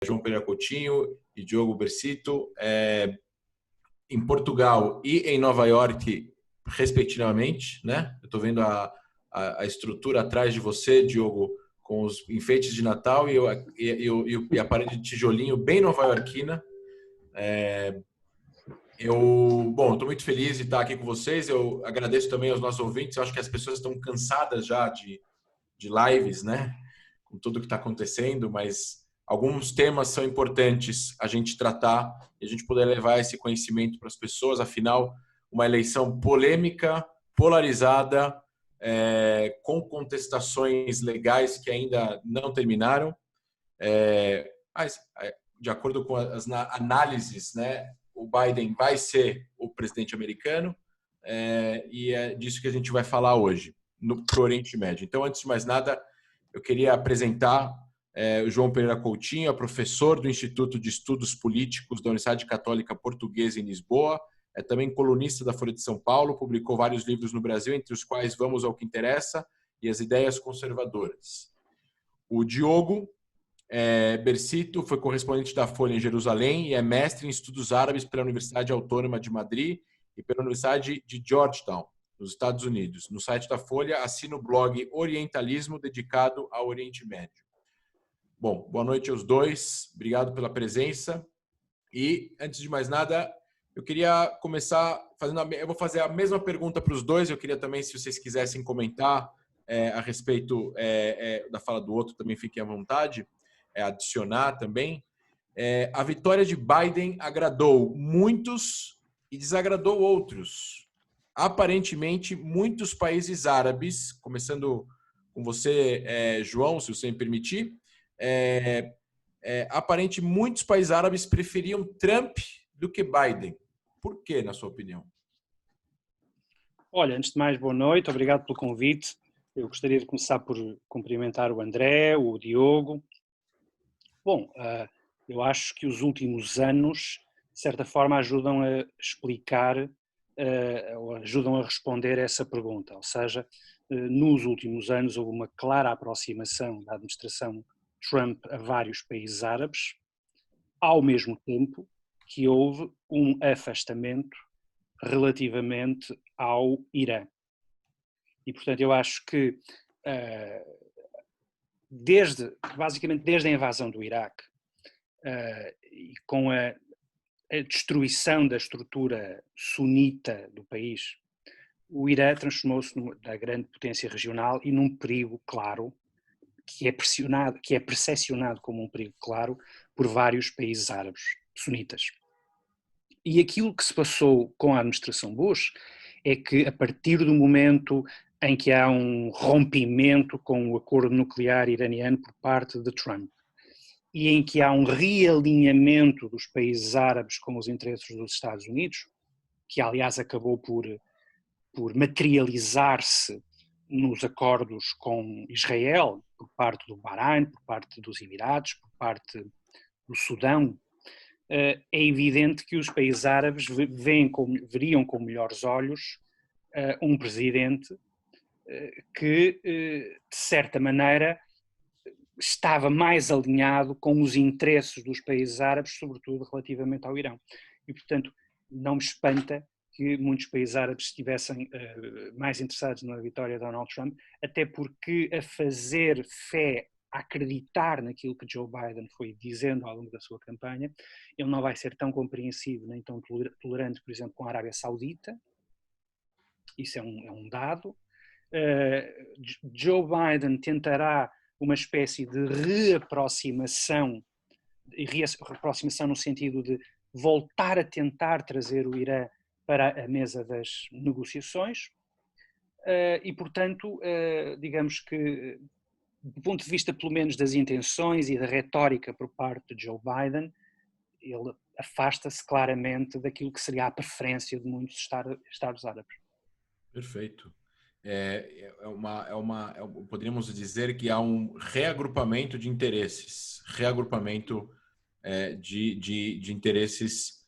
João Pereira Coutinho e Diogo Bercito, em Portugal e em Nova York, respectivamente, né? Eu estou vendo a estrutura atrás de você, Diogo, com os enfeites de Natal e a parede de tijolinho bem nova-iorquina. Bom, estou muito feliz de estar aqui com vocês. Eu agradeço também aos nossos ouvintes. Eu acho que as pessoas estão cansadas já de lives, né? Com tudo que está acontecendo, mas alguns temas são importantes a gente tratar e a gente poder levar esse conhecimento para as pessoas. Afinal, uma eleição polêmica, polarizada, com contestações legais que ainda não terminaram. Mas, de acordo com as análises, né, o Biden vai ser o presidente americano, e é disso que a gente vai falar hoje, para o Oriente Médio. Então, antes de mais nada, eu queria apresentar o João Pereira Coutinho, é professor do Instituto de Estudos Políticos da Universidade Católica Portuguesa em Lisboa, é também colunista da Folha de São Paulo, publicou vários livros no Brasil, entre os quais Vamos ao que Interessa e As Ideias Conservadoras. O Diogo Bercito foi correspondente da Folha em Jerusalém e é mestre em estudos árabes pela Universidade Autônoma de Madrid e pela Universidade de Georgetown, nos Estados Unidos. No site da Folha, assina o blog Orientalismo, dedicado ao Oriente Médio. Bom, boa noite aos dois, obrigado pela presença. E, antes de mais nada, eu queria começar fazendo... Eu vou fazer a mesma pergunta para os dois, eu queria também, se vocês quisessem comentar a respeito da fala do outro, também fiquem à vontade. Adicionar também. A vitória de Biden agradou muitos e desagradou outros. Aparentemente, muitos países árabes, começando com você, João, se você me permitir, aparentemente muitos países árabes preferiam Trump do que Biden. Por quê, na sua opinião? Olha, antes de mais, boa noite, obrigado pelo convite. Eu gostaria de começar por cumprimentar o André, o Diogo. Bom, eu acho que os últimos anos, de certa forma, ajudam a explicar, ou ajudam a responder essa pergunta. Ou seja, nos últimos anos houve uma clara aproximação da administração Trump a vários países árabes, ao mesmo tempo que houve um afastamento relativamente ao Irã. E, portanto, eu acho que basicamente desde a invasão do Iraque e com a destruição da estrutura sunita do país, o Irã transformou-se na grande potência regional e num perigo claro, que é percepcionado como um perigo claro por vários países árabes sunitas. E aquilo que se passou com a administração Bush é que, a partir do momento em que há um rompimento com o acordo nuclear iraniano por parte de Trump e em que há um realinhamento dos países árabes com os interesses dos Estados Unidos, que aliás acabou por materializar-se nos acordos com Israel, por parte do Bahrein, por parte dos Emirados, por parte do Sudão, é evidente que os países árabes veriam com melhores olhos um presidente que, de certa maneira, estava mais alinhado com os interesses dos países árabes, sobretudo relativamente ao Irão. E, portanto, não me espanta que muitos países árabes estivessem mais interessados na vitória de Donald Trump, até porque a fazer fé, a acreditar naquilo que Joe Biden foi dizendo ao longo da sua campanha, ele não vai ser tão compreensivo nem tão tolerante, por exemplo, com a Arábia Saudita. Isso é um dado. Joe Biden tentará uma espécie de reaproximação no sentido de voltar a tentar trazer o Irã para a mesa das negociações e, portanto, digamos que, do ponto de vista pelo menos das intenções e da retórica por parte de Joe Biden, ele afasta-se claramente daquilo que seria a preferência de muitos Estados árabes. Perfeito. Poderíamos dizer que há um reagrupamento de interesses, de interesses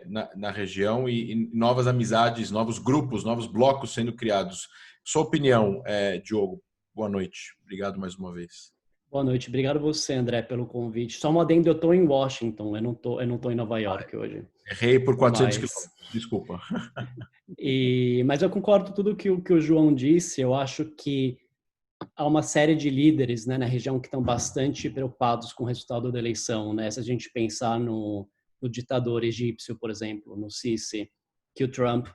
na região e novas amizades, novos grupos, novos blocos sendo criados. Sua opinião, Diogo? Boa noite. Obrigado mais uma vez. Boa noite. Obrigado você, André, pelo convite. Só um adendo, eu estou em Washington, eu não tô em Nova York hoje. Errei por 400 Mas, quilômetros, desculpa. mas eu concordo com tudo que o João disse. Eu acho que há uma série de líderes, né, na região que estão bastante preocupados com o resultado da eleição, né? Se a gente pensar no ditador egípcio, por exemplo, no Sisi, que o Trump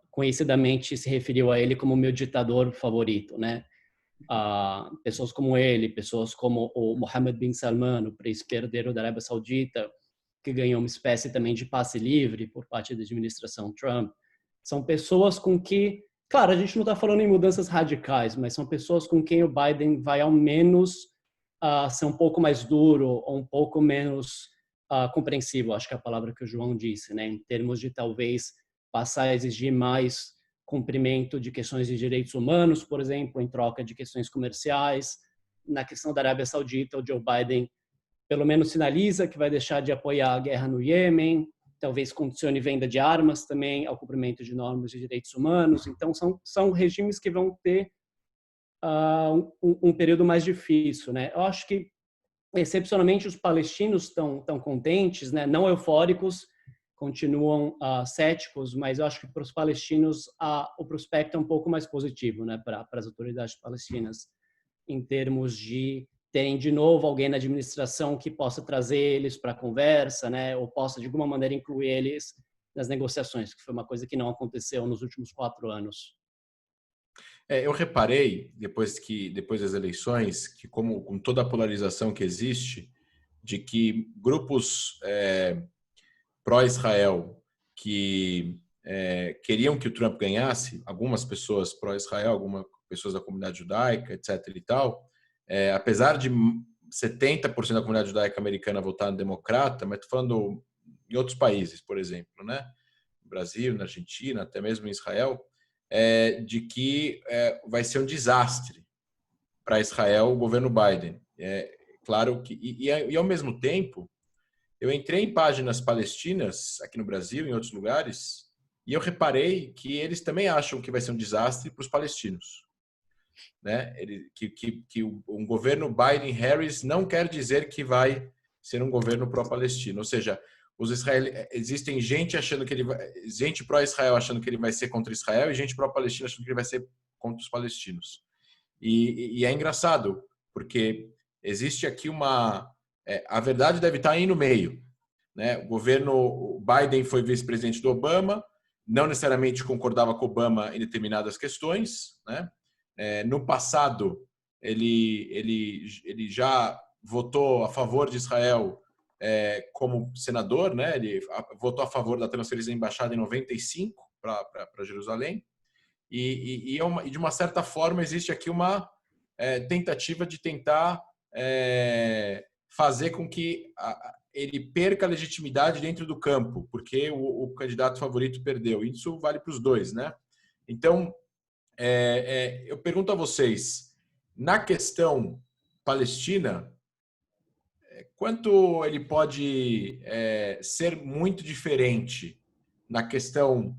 conhecidamente se referiu a ele como meu ditador favorito, né? Pessoas como ele, pessoas como o Mohammed bin Salman, o príncipe herdeiro da Arábia Saudita, que ganhou uma espécie também de passe livre por parte da administração Trump, são pessoas com que, claro, a gente não está falando em mudanças radicais, mas são pessoas com quem o Biden vai ao menos ser um pouco mais duro ou um pouco menos compreensivo, acho que é a palavra que o João disse, né, em termos de talvez passar a exigir mais cumprimento de questões de direitos humanos, por exemplo, em troca de questões comerciais. Na questão da Arábia Saudita, o Joe Biden pelo menos sinaliza que vai deixar de apoiar a guerra no Iêmen, talvez condicione venda de armas também ao cumprimento de normas de direitos humanos. Então, são regimes que vão ter um período mais difícil, né? Eu acho que, excepcionalmente, os palestinos estão contentes, né? Não eufóricos, continuam céticos, mas eu acho que para os palestinos o prospecto é um pouco mais positivo, né? Para as autoridades palestinas, em termos de terem de novo alguém na administração que possa trazer eles para a conversa, né? Ou possa de alguma maneira incluir eles nas negociações, que foi uma coisa que não aconteceu nos últimos 4 anos. Eu reparei, depois das eleições, que como com toda a polarização que existe, de que grupos pró-Israel que queriam que o Trump ganhasse, algumas pessoas pró-Israel, algumas pessoas da comunidade judaica, etc. e tal, apesar de 70% da comunidade judaica americana votar no democrata, mas estou falando em outros países, por exemplo, né? No Brasil, na Argentina, até mesmo em Israel, de que vai ser um desastre para Israel o governo Biden. Claro que e ao mesmo tempo eu entrei em páginas palestinas aqui no Brasil, em outros lugares, e eu reparei que eles também acham que vai ser um desastre para os palestinos, né? Que um governo Biden-Harris não quer dizer que vai ser um governo pró-palestino, ou seja, existem gente achando que gente pró-Israel achando que ele vai ser contra Israel e gente pró-Palestina achando que ele vai ser contra os palestinos. E é engraçado porque existe aqui a verdade deve estar aí no meio, né? O governo Biden foi vice-presidente do Obama, não necessariamente concordava com Obama em determinadas questões, né? No passado, ele já votou a favor de Israel como senador, né? Ele votou a favor da transferência da embaixada em 95 para Jerusalém. E de uma certa forma existe aqui uma tentativa de tentar fazer com que ele perca a legitimidade dentro do campo, porque o candidato favorito perdeu. Isso vale para os dois, né? Então, eu pergunto a vocês, na questão palestina, quanto ele pode ser muito diferente na questão,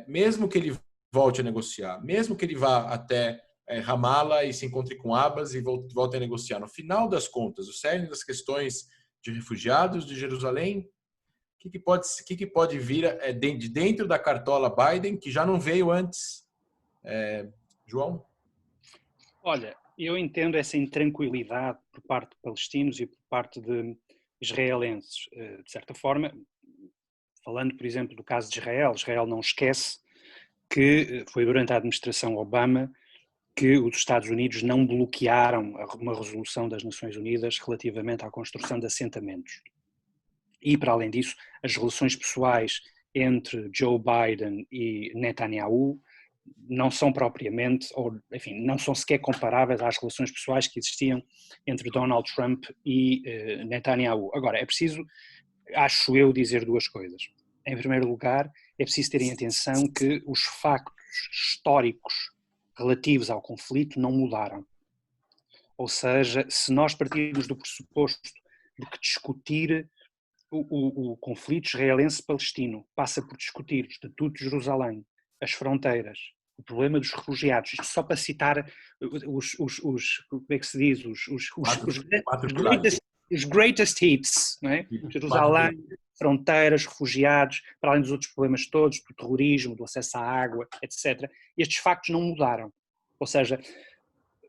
mesmo que ele volte a negociar, mesmo que ele vá até Ramallah e se encontre com Abbas e volte a negociar. No final das contas, o cerne das questões de refugiados de Jerusalém, o que pode vir de dentro da cartola Biden, que já não veio antes? João? Olha, eu entendo essa intranquilidade por parte de palestinos e por parte de israelenses. De certa forma, falando, por exemplo, do caso de Israel, Israel não esquece que foi durante a administração Obama que os Estados Unidos não bloquearam uma resolução das Nações Unidas relativamente à construção de assentamentos. E, para além disso, as relações pessoais entre Joe Biden e Netanyahu não são propriamente, ou enfim, não são sequer comparáveis às relações pessoais que existiam entre Donald Trump e Netanyahu. Agora, é preciso, acho eu, dizer duas coisas. Em primeiro lugar, é preciso ter em atenção que os factos históricos relativos ao conflito não mudaram. Ou seja, se nós partirmos do pressuposto de que discutir o conflito israelense-palestino passa por discutir o Estatuto de Jerusalém, as fronteiras o problema dos refugiados, isto só para citar como é que se diz, os greatest hits, não é? Jerusalém, fronteiras, refugiados, para além dos outros problemas todos, do terrorismo, do acesso à água, etc. Estes factos não mudaram. Ou seja,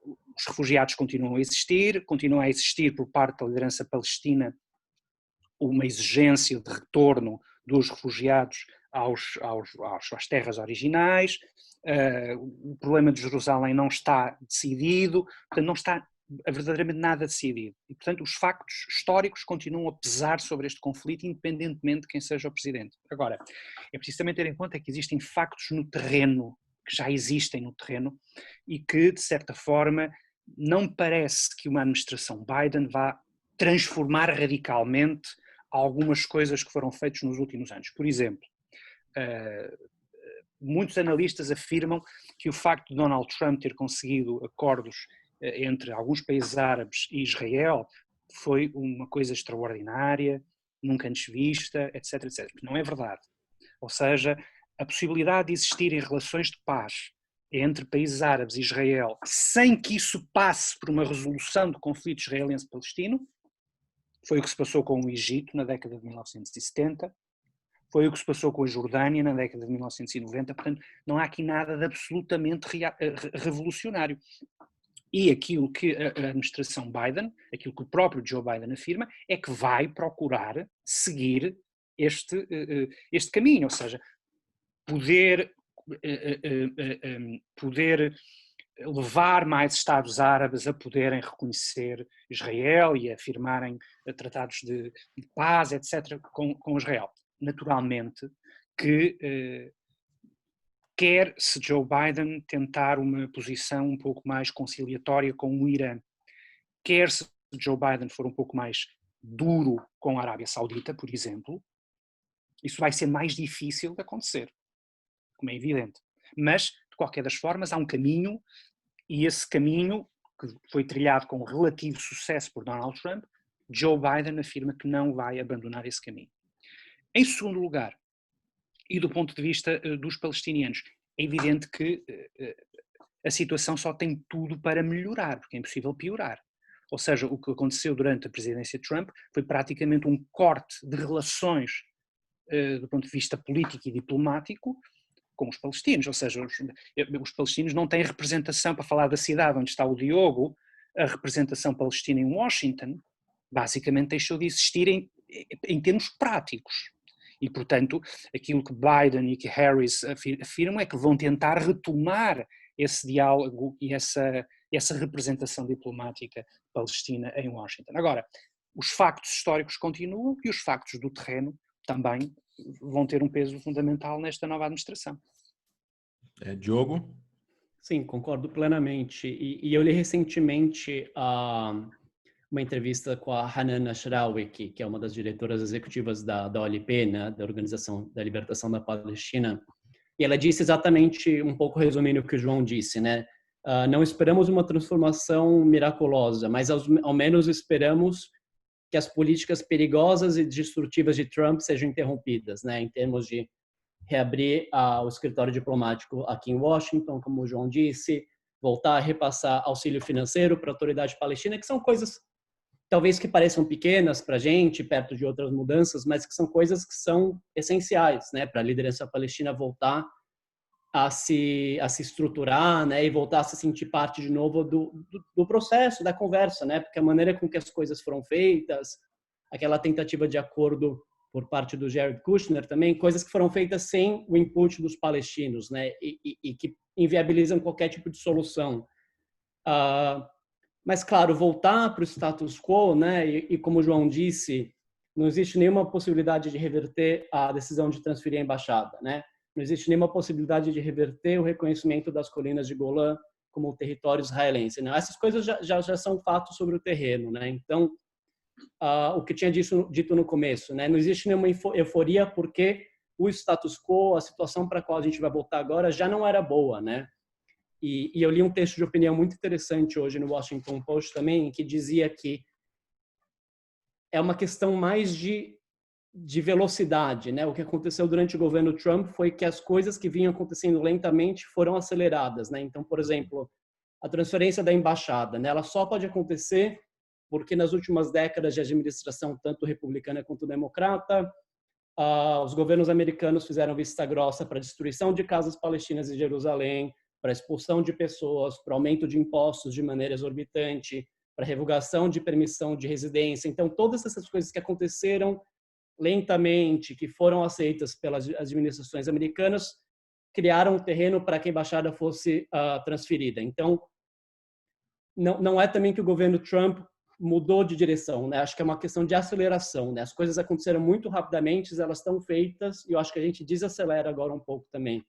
os refugiados continuam a existir por parte da liderança palestina uma exigência de retorno dos refugiados às terras originais. O problema de Jerusalém não está decidido, portanto não está verdadeiramente nada decidido. E, portanto, os factos históricos continuam a pesar sobre este conflito, independentemente de quem seja o presidente. Agora, é preciso também ter em conta que existem factos no terreno, que já existem no terreno, e que, de certa forma, não parece que uma administração Biden vá transformar radicalmente algumas coisas que foram feitas nos últimos anos. Por exemplo, muitos analistas afirmam que o facto de Donald Trump ter conseguido acordos entre alguns países árabes e Israel foi uma coisa extraordinária, nunca antes vista, etc, etc. Não é verdade. Ou seja, a possibilidade de existirem relações de paz entre países árabes e Israel sem que isso passe por uma resolução do conflito israelense-palestino foi o que se passou com o Egito na década de 1970, foi o que se passou com a Jordânia na década de 1990, portanto não há aqui nada de absolutamente revolucionário. E aquilo que a administração Biden, aquilo que o próprio Joe Biden afirma, é que vai procurar seguir este caminho, ou seja, poder levar mais Estados árabes a poderem reconhecer Israel e a firmarem tratados de paz, etc., com Israel. Naturalmente que quer-se Joe Biden tentar uma posição um pouco mais conciliatória com o Irã, quer-se Joe Biden for um pouco mais duro com a Arábia Saudita, por exemplo, isso vai ser mais difícil de acontecer, como é evidente. Mas, de qualquer das formas, há um caminho, e esse caminho, que foi trilhado com relativo sucesso por Donald Trump, Joe Biden afirma que não vai abandonar esse caminho. Em segundo lugar, e do ponto de vista dos palestinianos, é evidente que a situação só tem tudo para melhorar, porque é impossível piorar. Ou seja, o que aconteceu durante a presidência de Trump foi praticamente um corte de relações do ponto de vista político e diplomático com os palestinos, ou seja, os palestinos não têm representação, para falar da cidade onde está o Diogo, a representação palestina em Washington basicamente deixou de existir em termos práticos. E, portanto, aquilo que Biden e que Harris afirmam é que vão tentar retomar esse diálogo e essa representação diplomática palestina em Washington. Agora, os factos históricos continuam e os factos do terreno também vão ter um peso fundamental nesta nova administração. Diogo? Sim, concordo plenamente. E eu li recentemente uma entrevista com a Hanan Ashrawi, que é uma das diretoras executivas da OLP, né, da Organização da Libertação da Palestina, e ela disse exatamente, um pouco resumindo o que o João disse, né? Não esperamos uma transformação miraculosa, mas ao menos esperamos que as políticas perigosas e destrutivas de Trump sejam interrompidas, né, em termos de reabrir o escritório diplomático aqui em Washington, como o João disse, voltar a repassar auxílio financeiro para a autoridade palestina, que são coisas talvez que pareçam pequenas para a gente, perto de outras mudanças, mas que são coisas que são essenciais, né, para a liderança palestina voltar a se estruturar, né, e voltar a se sentir parte de novo do processo, da conversa, né, porque a maneira com que as coisas foram feitas, aquela tentativa de acordo por parte do Jared Kushner também, coisas que foram feitas sem o input dos palestinos, né, e que inviabilizam qualquer tipo de solução. Mas, claro, voltar para o status quo, né, e como o João disse, não existe nenhuma possibilidade de reverter a decisão de transferir a embaixada, né? Não existe nenhuma possibilidade de reverter o reconhecimento das colinas de Golã como território israelense, né? Essas coisas já são fatos sobre o terreno, né? Então, o que tinha dito no começo, né? Não existe nenhuma euforia porque o status quo, a situação para a qual a gente vai voltar agora já não era boa, né? E eu li um texto de opinião muito interessante hoje no Washington Post também, que dizia que é uma questão mais de de velocidade, né? O que aconteceu durante o governo Trump foi que as coisas que vinham acontecendo lentamente foram aceleradas, né? Então, por exemplo, a transferência da embaixada, né? Ela só pode acontecer porque nas últimas décadas de administração, tanto republicana quanto democrata, os governos americanos fizeram vista grossa para a destruição de casas palestinas em Jerusalém, para a expulsão de pessoas, para o aumento de impostos de maneira exorbitante, para a revogação de permissão de residência. Então, todas essas coisas que aconteceram lentamente, que foram aceitas pelas administrações americanas, criaram um terreno para que a embaixada fosse transferida. Então, não é também que o governo Trump mudou de direção, né? Acho que é uma questão de aceleração, né? As coisas aconteceram muito rapidamente, elas estão feitas, e eu acho que a gente desacelera agora um pouco também,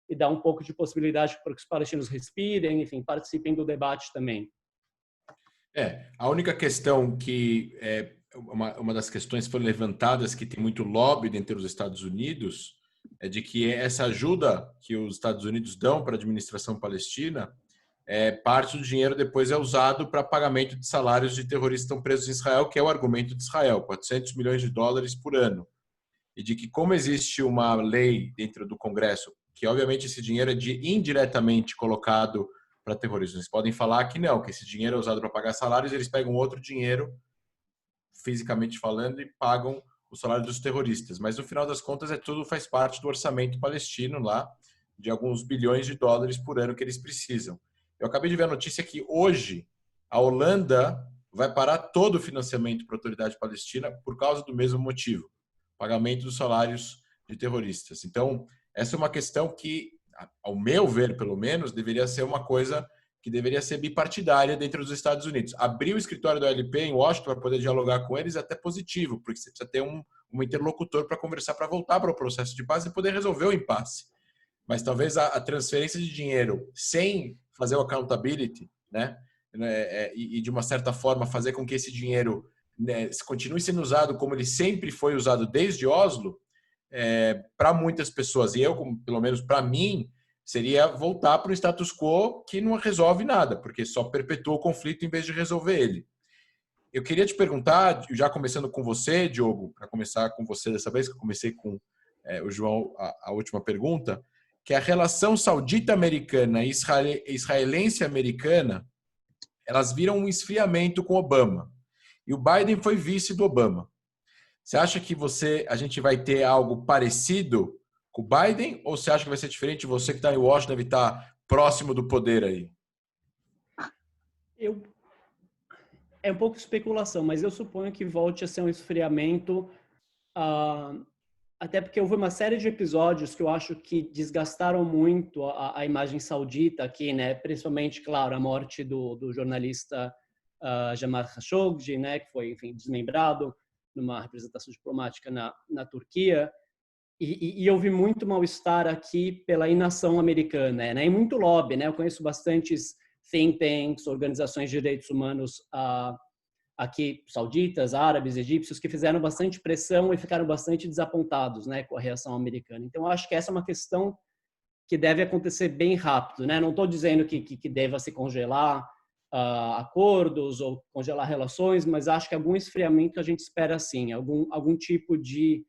e dá um pouco de possibilidade para que os palestinos respirem, enfim, participem do debate também. A única questão que uma das questões que foram levantadas, que tem muito lobby dentro dos Estados Unidos, é de que essa ajuda que os Estados Unidos dão para a administração palestina, parte do dinheiro depois é usado para pagamento de salários de terroristas que estão presos em Israel, que é o argumento de Israel, 400 milhões de dólares por ano. E de que como existe uma lei dentro do Congresso, que obviamente esse dinheiro é indiretamente colocado para terrorismo. Eles podem falar que não, que esse dinheiro é usado para pagar salários, eles pegam outro dinheiro, fisicamente falando, e pagam o salário dos terroristas. Mas no final das contas, tudo faz parte do orçamento palestino lá, de alguns bilhões de dólares por ano que eles precisam. Eu acabei de ver a notícia que hoje a Holanda vai parar todo o financiamento para a autoridade palestina por causa do mesmo motivo, pagamento dos salários de terroristas. Então, essa é uma questão que, ao meu ver, pelo menos, deveria ser uma coisa que deveria ser bipartidária dentro dos Estados Unidos. Abrir o escritório do OLP em Washington para poder dialogar com eles é até positivo, porque você precisa ter um interlocutor para conversar, para voltar para o processo de paz e poder resolver o impasse. Mas talvez a transferência de dinheiro sem fazer o accountability, né, e de uma certa forma fazer com que esse dinheiro, né, continue sendo usado como ele sempre foi usado desde Oslo, para muitas pessoas, e pelo menos para mim, seria voltar para o status quo que não resolve nada, porque só perpetua o conflito em vez de resolver ele. Eu queria te perguntar, já começando com você, Diogo, para começar com você dessa vez, que eu comecei com o João a última pergunta, que a relação saudita-americana e israelense-americana, elas viram um esfriamento com Obama. E o Biden foi vice do Obama. Você acha que a gente vai ter algo parecido com o Biden, ou você acha que vai ser diferente? Você que está em Washington deve estar próximo do poder aí. É um pouco de especulação, mas eu suponho que volte a ser um esfriamento, até porque houve uma série de episódios que eu acho que desgastaram muito a imagem saudita aqui, né? Principalmente, claro, a morte do jornalista Jamal Khashoggi, né? Que foi, enfim, desmembrado numa representação diplomática na Turquia. E houve muito mal-estar aqui pela inação americana, né? E muito lobby, né? Eu conheço bastantes think tanks, organizações de direitos humanos aqui, sauditas, árabes, egípcios, que fizeram bastante pressão e ficaram bastante desapontados, né, com a reação americana. Então, eu acho que essa é uma questão que deve acontecer bem rápido, né? Não estou dizendo que deva se congelar acordos ou congelar relações, mas acho que algum esfriamento a gente espera sim, algum tipo de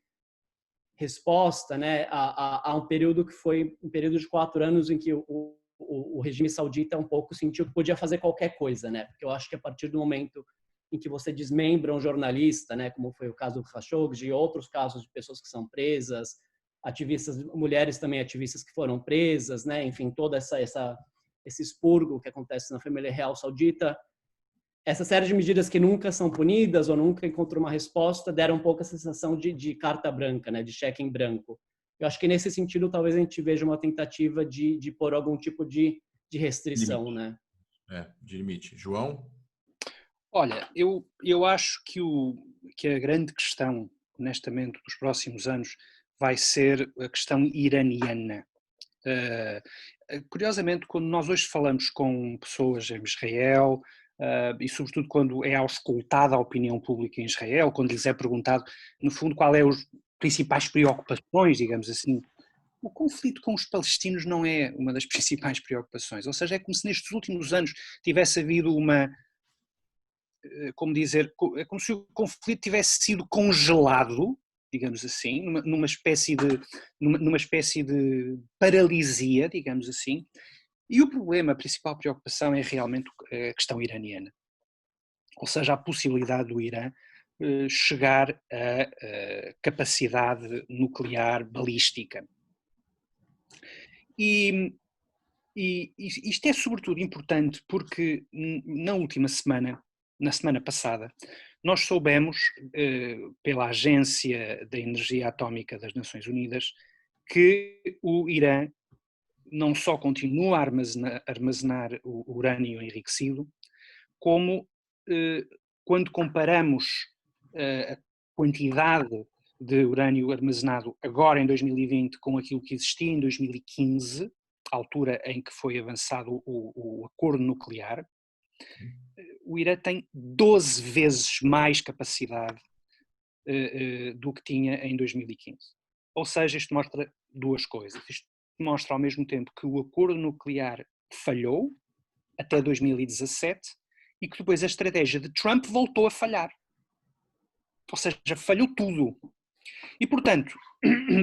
resposta, né, a um período que foi um período de 4 anos em que o regime saudita um pouco sentiu que podia fazer qualquer coisa, né? Porque eu acho que a partir do momento em que você desmembra um jornalista, né, como foi o caso do Khashoggi e outros casos de pessoas que são presas, ativistas, mulheres também ativistas que foram presas, né, enfim, toda esse expurgo que acontece na família real saudita, essa série de medidas que nunca são punidas ou nunca encontram uma resposta deram um pouco a sensação de carta branca, né, de cheque em branco. Eu acho que nesse sentido talvez a gente veja uma tentativa de pôr algum tipo de restrição, limite. Né? De limite. João? Olha, eu acho que a grande questão, honestamente, dos próximos anos vai ser a questão iraniana. Curiosamente, quando nós hoje falamos com pessoas em Israel, e sobretudo quando é auscultada a opinião pública em Israel, quando lhes é perguntado, no fundo, qual é os principais preocupações, digamos assim, o conflito com os palestinos não é uma das principais preocupações, ou seja, é como se nestes últimos anos tivesse havido como se o conflito tivesse sido congelado digamos assim, numa espécie de paralisia, digamos assim. E o problema, a principal preocupação é realmente a questão iraniana. Ou seja, a possibilidade do Irã chegar a capacidade nuclear balística. E isto é sobretudo importante porque na semana passada, nós soubemos pela Agência da Energia Atómica das Nações Unidas que o Irã não só continua a armazenar o urânio enriquecido, como quando comparamos a quantidade de urânio armazenado agora em 2020 com aquilo que existia em 2015, a altura em que foi avançado o acordo nuclear, o Irã tem 12 vezes mais capacidade do que tinha em 2015. Ou seja, isto mostra duas coisas. Isto mostra ao mesmo tempo que o acordo nuclear falhou até 2017 e que depois a estratégia de Trump voltou a falhar. Ou seja, falhou tudo. E, portanto,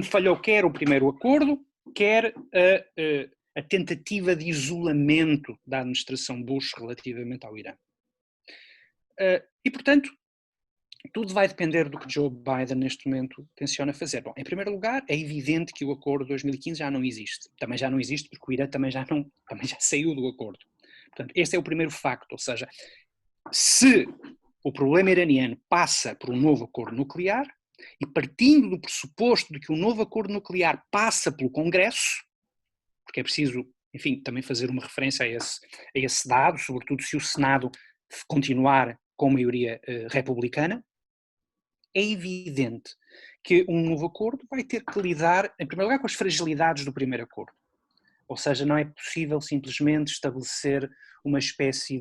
falhou quer o primeiro acordo, quer a tentativa de isolamento da administração Bush relativamente ao Irã. E, portanto, tudo vai depender do que Joe Biden neste momento tenciona fazer. Bom, em primeiro lugar, é evidente que o acordo de 2015 já não existe. Também já não existe porque o Irã também já saiu do acordo. Portanto, esse é o primeiro facto, ou seja, se o problema iraniano passa por um novo acordo nuclear, e partindo do pressuposto de que o novo acordo nuclear passa pelo Congresso, porque é preciso, enfim, também fazer uma referência a esse dado, sobretudo se o Senado continuar com maioria republicana, é evidente que um novo acordo vai ter que lidar, em primeiro lugar, com as fragilidades do primeiro acordo. Ou seja, não é possível simplesmente estabelecer uma espécie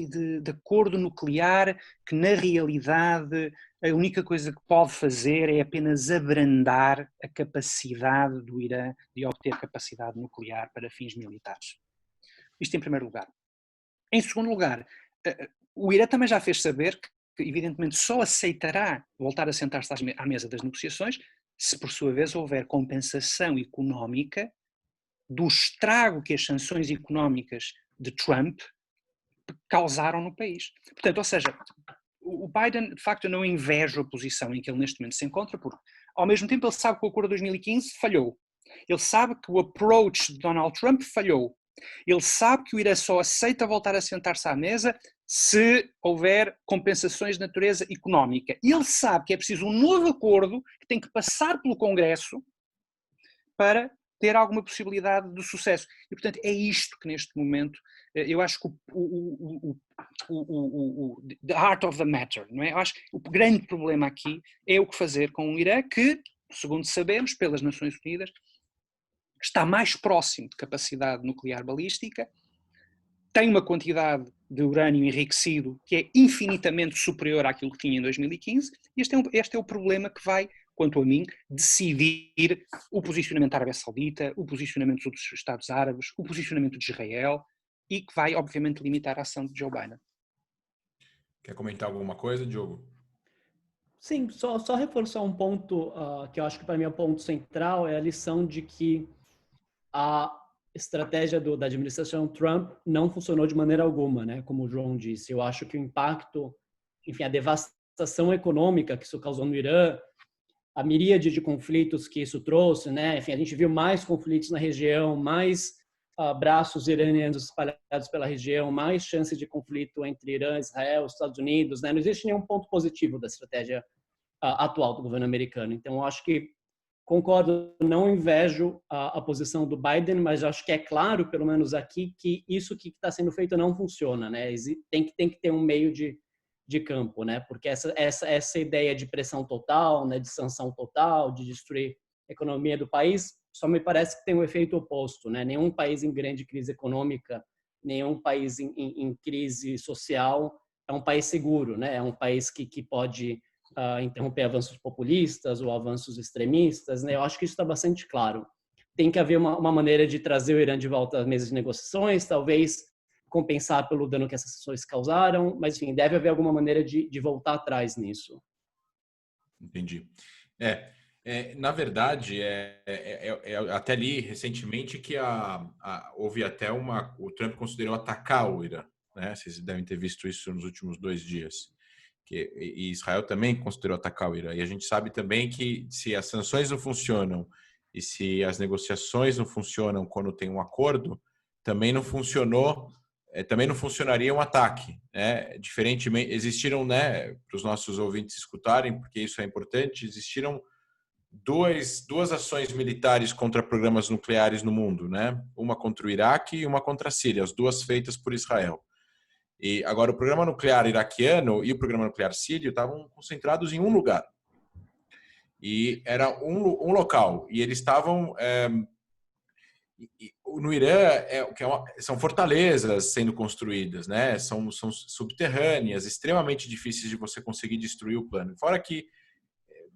de acordo nuclear que, na realidade, a única coisa que pode fazer é apenas abrandar a capacidade do Irã de obter capacidade nuclear para fins militares. Isto em primeiro lugar. Em segundo lugar, o Irã também já fez saber que, evidentemente, só aceitará voltar a sentar-se à mesa das negociações se, por sua vez, houver compensação económica do estrago que as sanções económicas de Trump causaram no país. Portanto, ou seja, o Biden, de facto, eu não invejo a posição em que ele neste momento se encontra, porque, ao mesmo tempo, ele sabe que o acordo de 2015 falhou. Ele sabe que o approach de Donald Trump falhou. Ele sabe que o Irã só aceita voltar a sentar-se à mesa se houver compensações de natureza económica. E ele sabe que é preciso um novo acordo que tem que passar pelo Congresso para ter alguma possibilidade de sucesso. E, portanto, é isto que neste momento, eu acho que the heart of the matter, não é? Eu acho que o grande problema aqui é o que fazer com o Irã que, segundo sabemos, pelas Nações Unidas, está mais próximo de capacidade nuclear balística, tem uma quantidade de urânio enriquecido que é infinitamente superior àquilo que tinha em 2015, e este é o problema que vai, quanto a mim, decidir o posicionamento da Arábia Saudita, o posicionamento dos outros Estados Árabes, o posicionamento de Israel, e que vai, obviamente, limitar a ação de Joe Biden. Quer comentar alguma coisa, Diogo? Sim, só reforçar um ponto que eu acho que para mim é o ponto central, é a lição de que a estratégia da administração Trump não funcionou de maneira alguma, né? Como o João disse. Eu acho que o impacto, enfim, a devastação econômica que isso causou no Irã, a miríade de conflitos que isso trouxe, né? Enfim, a gente viu mais conflitos na região, mais braços iranianos espalhados pela região, mais chances de conflito entre Irã, Israel, Estados Unidos, né? Não existe nenhum ponto positivo da estratégia atual do governo americano. Então, eu acho que concordo, não invejo a posição do Biden, mas acho que é claro, pelo menos aqui, que isso que está sendo feito não funciona, né? Tem que ter um meio de campo, né? Porque essa ideia de pressão total, né? De sanção total, de destruir a economia do país, só me parece que tem um efeito oposto, né? Nenhum país em grande crise econômica, nenhum país em crise social é um país seguro, né? É um país que pode interromper avanços populistas ou avanços extremistas, né? Eu acho que isso está bastante claro. Tem que haver uma maneira de trazer o Irã de volta às mesas de negociações, talvez compensar pelo dano que essas sanções causaram, mas enfim, deve haver alguma maneira de voltar atrás nisso. Entendi. Na verdade, até li recentemente que houve até o Trump considerou atacar o Irã, né? Vocês devem ter visto isso nos últimos 2 dias. E Israel também considerou atacar o Irã. E a gente sabe também que se as sanções não funcionam e se as negociações não funcionam quando tem um acordo, também não funcionou, também não funcionaria um ataque, né? Diferentemente, existiram, né, para os nossos ouvintes escutarem, porque isso é importante, existiram duas ações militares contra programas nucleares no mundo, né? Uma contra o Iraque e uma contra a Síria, as duas feitas por Israel. E agora o programa nuclear iraquiano e o programa nuclear sírio estavam concentrados em um lugar. E era um local. E eles estavam no Irã, são fortalezas sendo construídas, né? São subterrâneas, extremamente difíceis de você conseguir destruir o plano. Fora que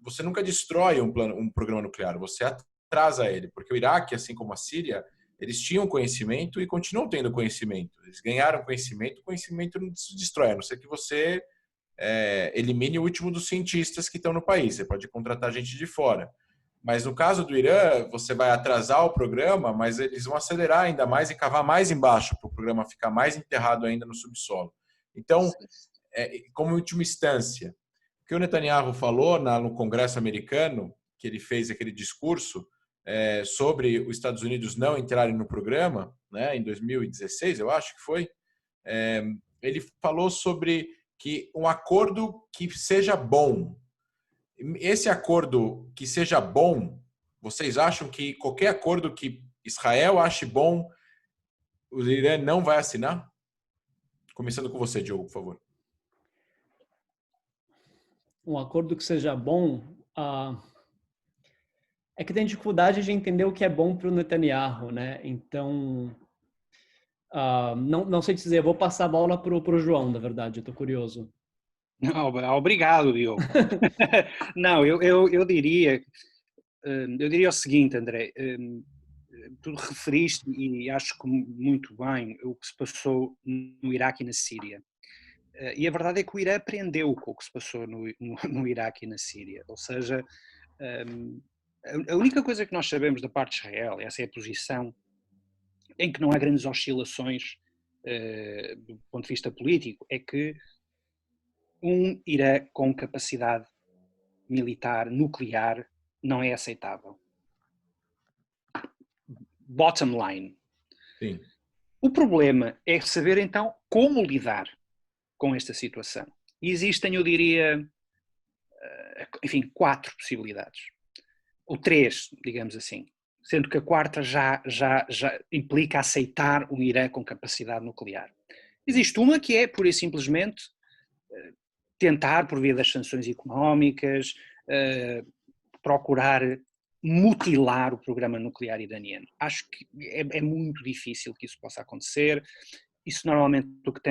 você nunca destrói um programa nuclear, você atrasa ele, porque o Iraque, assim como a Síria, eles tinham conhecimento e continuam tendo conhecimento. Eles ganharam conhecimento, o conhecimento não se destrói, a não ser que você elimine o último dos cientistas que estão no país. Você pode contratar gente de fora. Mas no caso do Irã, você vai atrasar o programa, mas eles vão acelerar ainda mais e cavar mais embaixo para o programa ficar mais enterrado ainda no subsolo. Então, como última instância, o que o Netanyahu falou no Congresso americano, que ele fez aquele discurso sobre os Estados Unidos não entrarem no programa, né, em 2016, eu acho que foi, ele falou sobre que um acordo que seja bom. Esse acordo que seja bom, vocês acham que qualquer acordo que Israel ache bom, o Irã não vai assinar? Começando com você, Diogo, por favor. Um acordo que seja bom, é que tem dificuldade de entender o que é bom para o Netanyahu, né? Então, não sei dizer, eu vou passar a bola para o João, na verdade, eu estou curioso. Não, obrigado, Diogo. Não, eu diria o seguinte, André, tu referiste, e acho que muito bem, o que se passou no Iraque e na Síria. E a verdade é que o Irã aprendeu com o que se passou no Iraque e na Síria. Ou seja, a única coisa que nós sabemos da parte de Israel, essa é a posição em que não há grandes oscilações do ponto de vista político, é que um Irã com capacidade militar nuclear não é aceitável. Bottom line. Sim. O problema é saber então como lidar com esta situação. E existem, eu diria, enfim, 4 possibilidades. Ou 3, digamos assim. Sendo que a quarta já implica aceitar um Irã com capacidade nuclear. Existe uma que é, pura e simplesmente, tentar, por via das sanções económicas, procurar mutilar o programa nuclear iraniano. Acho que é muito difícil que isso possa acontecer. Isso normalmente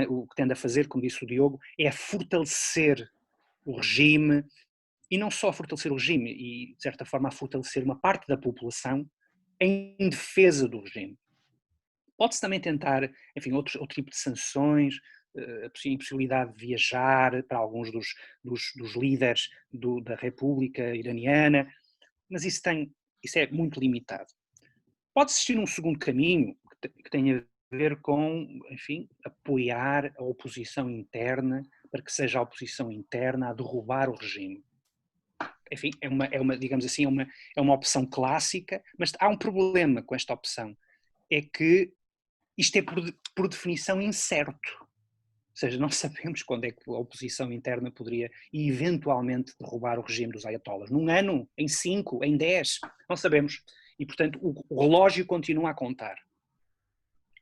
o que tende a fazer, como disse o Diogo, é fortalecer o regime, e não só fortalecer o regime, e de certa forma a fortalecer uma parte da população em defesa do regime. Pode-se também tentar, enfim, outro tipo de sanções, a impossibilidade de viajar para alguns dos líderes da República Iraniana, mas isso é muito limitado. Pode existir um segundo caminho que tem a ver com, enfim, apoiar a oposição interna para que seja a oposição interna a derrubar o regime. Enfim, digamos assim, é uma opção clássica, mas há um problema com esta opção, é que isto é por definição incerto. Ou seja, não sabemos quando é que a oposição interna poderia eventualmente derrubar o regime dos ayatollahs. Num ano, em 5, em 10, não sabemos. E, portanto, o relógio continua a contar.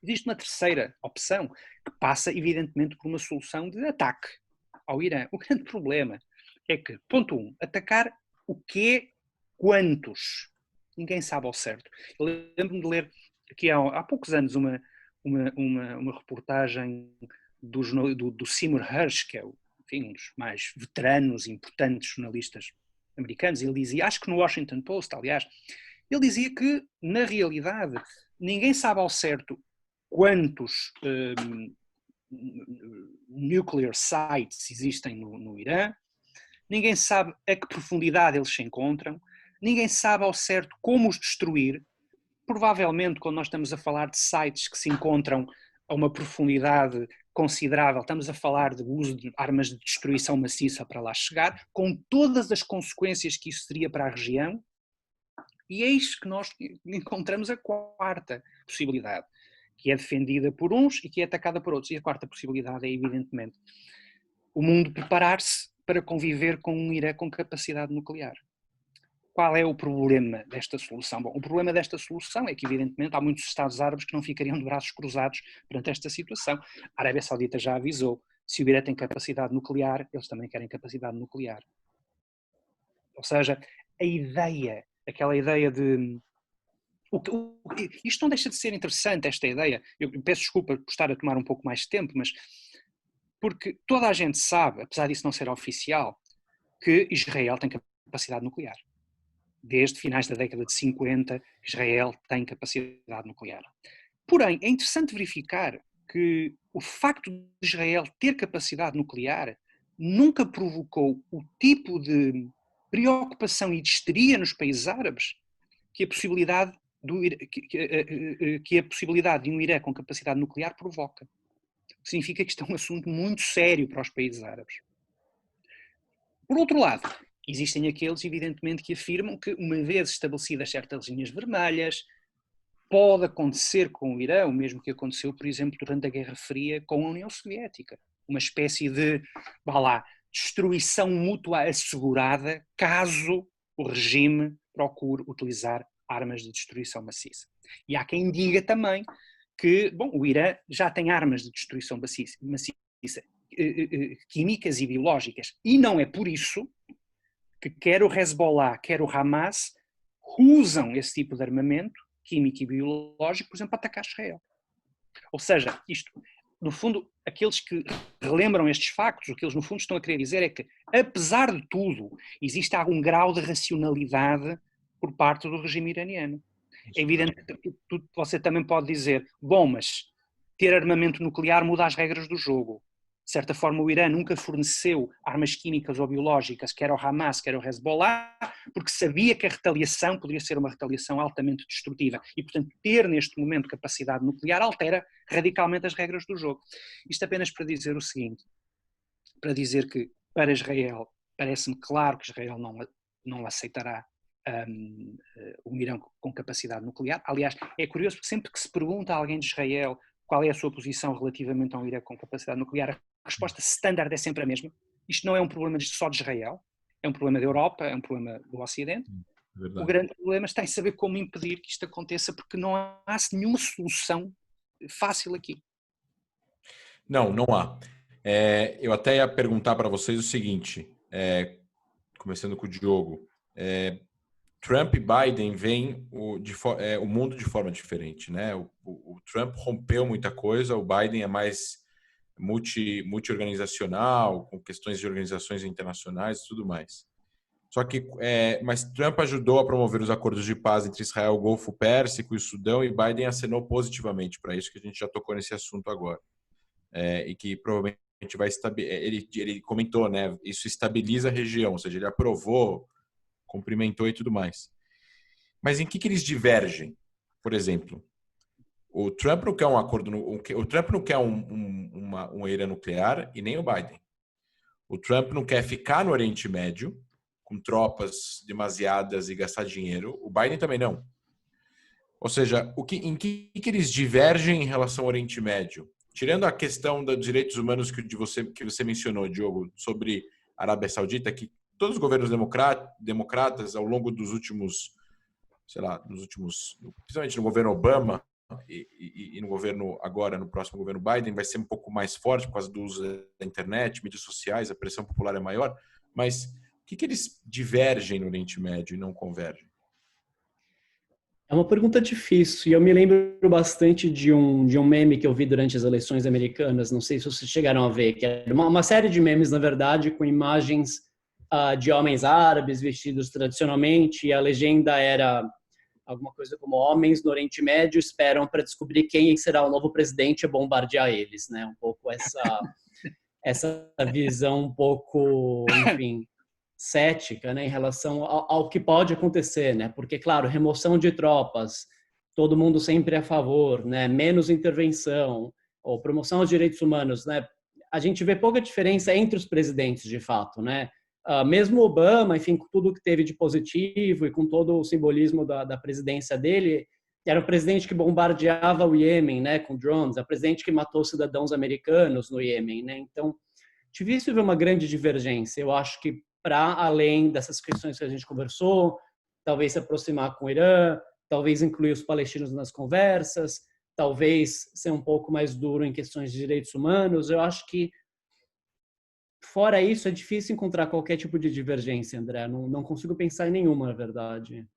Existe uma terceira opção, que passa, evidentemente, por uma solução de ataque ao Irã. O grande problema é que, ponto 1, atacar o quê, quantos? Ninguém sabe ao certo. Eu lembro-me de ler aqui há poucos anos uma reportagem do Seymour Hersh, que é enfim, um dos mais veteranos e importantes jornalistas americanos. Ele dizia, acho que no Washington Post, aliás, ele dizia que, na realidade, ninguém sabe ao certo quantos nuclear sites existem no Irã, ninguém sabe a que profundidade eles se encontram, ninguém sabe ao certo como os destruir. Provavelmente, quando nós estamos a falar de sites que se encontram a uma profundidade considerável, estamos a falar de uso de armas de destruição maciça para lá chegar, com todas as consequências que isso teria para a região. E eis que nós encontramos a quarta possibilidade, que é defendida por uns e que é atacada por outros. E a quarta possibilidade é, evidentemente, o mundo preparar-se para conviver com um Irã com capacidade nuclear. Qual é o problema desta solução? Bom, o problema desta solução é que, evidentemente, há muitos Estados árabes que não ficariam de braços cruzados perante esta situação. A Arábia Saudita já avisou, se o Irã tem capacidade nuclear, eles também querem capacidade nuclear. Ou seja, a ideia, aquela ideia de... Isto não deixa de ser interessante, esta ideia. Eu peço desculpa por estar a tomar um pouco mais de tempo, mas porque toda a gente sabe, apesar disso não ser oficial, que Israel tem capacidade nuclear. Desde finais da década de 50, Israel tem capacidade nuclear. Porém, é interessante verificar que o facto de Israel ter capacidade nuclear nunca provocou o tipo de preocupação e de histeria nos países árabes que a possibilidade de um Irã com capacidade nuclear provoca. Significa que isto é um assunto muito sério para os países árabes. Por outro lado, existem aqueles, evidentemente, que afirmam que, uma vez estabelecidas certas linhas vermelhas, pode acontecer com o Irã o mesmo que aconteceu, por exemplo, durante a Guerra Fria com a União Soviética. Uma espécie de, destruição mútua assegurada caso o regime procure utilizar armas de destruição maciça. E há quem diga também que, o Irã já tem armas de destruição maciça, químicas e biológicas, e não é por isso que quer o Hezbollah, quer o Hamas usam esse tipo de armamento químico e biológico, por exemplo, para atacar Israel. Ou seja, isto, no fundo, aqueles que relembram estes factos, o que eles no fundo estão a querer dizer é que, apesar de tudo, existe algum grau de racionalidade por parte do regime iraniano. É evidente que você também pode dizer, mas ter armamento nuclear muda as regras do jogo. De certa forma, o Irã nunca forneceu armas químicas ou biológicas, quer ao Hamas, quer ao Hezbollah, porque sabia que a retaliação poderia ser uma retaliação altamente destrutiva. E, portanto, ter neste momento capacidade nuclear altera radicalmente as regras do jogo. Isto apenas para dizer o seguinte, para dizer que, para Israel, parece-me claro que Israel não aceitará um Irã com capacidade nuclear. Aliás, é curioso porque sempre que se pergunta a alguém de Israel qual é a sua posição relativamente a um Irã com capacidade nuclear, a resposta standard é sempre a mesma. Isto não é um problema só de Israel, é um problema da Europa, é um problema do Ocidente. Verdade. O grande problema está em saber como impedir que isto aconteça, porque não há nenhuma solução fácil aqui. Não há. Eu até ia perguntar para vocês o seguinte, começando com o Diogo. Trump e Biden veem o mundo de forma diferente, né? O Trump rompeu muita coisa, o Biden é mais multi-organizacional, com questões de organizações internacionais e tudo mais. Só que, mas Trump ajudou a promover os acordos de paz entre Israel, o Golfo Pérsico e o Sudão, e Biden acenou positivamente para isso, que a gente já tocou nesse assunto agora. E que provavelmente vai estabilizar. Ele comentou, né? Isso estabiliza a região, ou seja, ele aprovou, cumprimentou e tudo mais. Mas em que eles divergem? Por exemplo, o Trump não quer um acordo, o Trump não quer uma Irã nuclear e nem o Biden. O Trump não quer ficar no Oriente Médio com tropas demasiadas e gastar dinheiro. O Biden também não. Ou seja, em que eles divergem em relação ao Oriente Médio? Tirando a questão dos direitos humanos que você mencionou, Diogo, sobre a Arábia Saudita, que todos os governos democratas ao longo dos últimos, principalmente no governo Obama e no governo agora, no próximo governo Biden, vai ser um pouco mais forte por causa do uso da internet, mídias sociais, a pressão popular é maior, mas o que eles divergem no Oriente Médio e não convergem? É uma pergunta difícil, e eu me lembro bastante de um meme que eu vi durante as eleições americanas, não sei se vocês chegaram a ver, que era uma série de memes, na verdade, com imagens de homens árabes vestidos tradicionalmente, e a legenda era alguma coisa como homens no Oriente Médio esperam para descobrir quem será o novo presidente e bombardear eles, né? Um pouco essa visão um pouco, enfim, cética, né, em relação ao que pode acontecer, né? Porque, claro, remoção de tropas, todo mundo sempre a favor, né? Menos intervenção, ou promoção aos direitos humanos, né? A gente vê pouca diferença entre os presidentes, de fato, né? Mesmo Obama, enfim, com tudo que teve de positivo e com todo o simbolismo da presidência dele, era o presidente que bombardeava o Iêmen, né, com drones, é o presidente que matou cidadãos americanos no Iêmen, né? Então, difícil ver uma grande divergência. Eu acho que para além dessas questões que a gente conversou, talvez se aproximar com o Irã, talvez incluir os palestinos nas conversas, talvez ser um pouco mais duro em questões de direitos humanos. Eu acho que fora isso, é difícil encontrar qualquer tipo de divergência, André. Não consigo pensar em nenhuma, na verdade.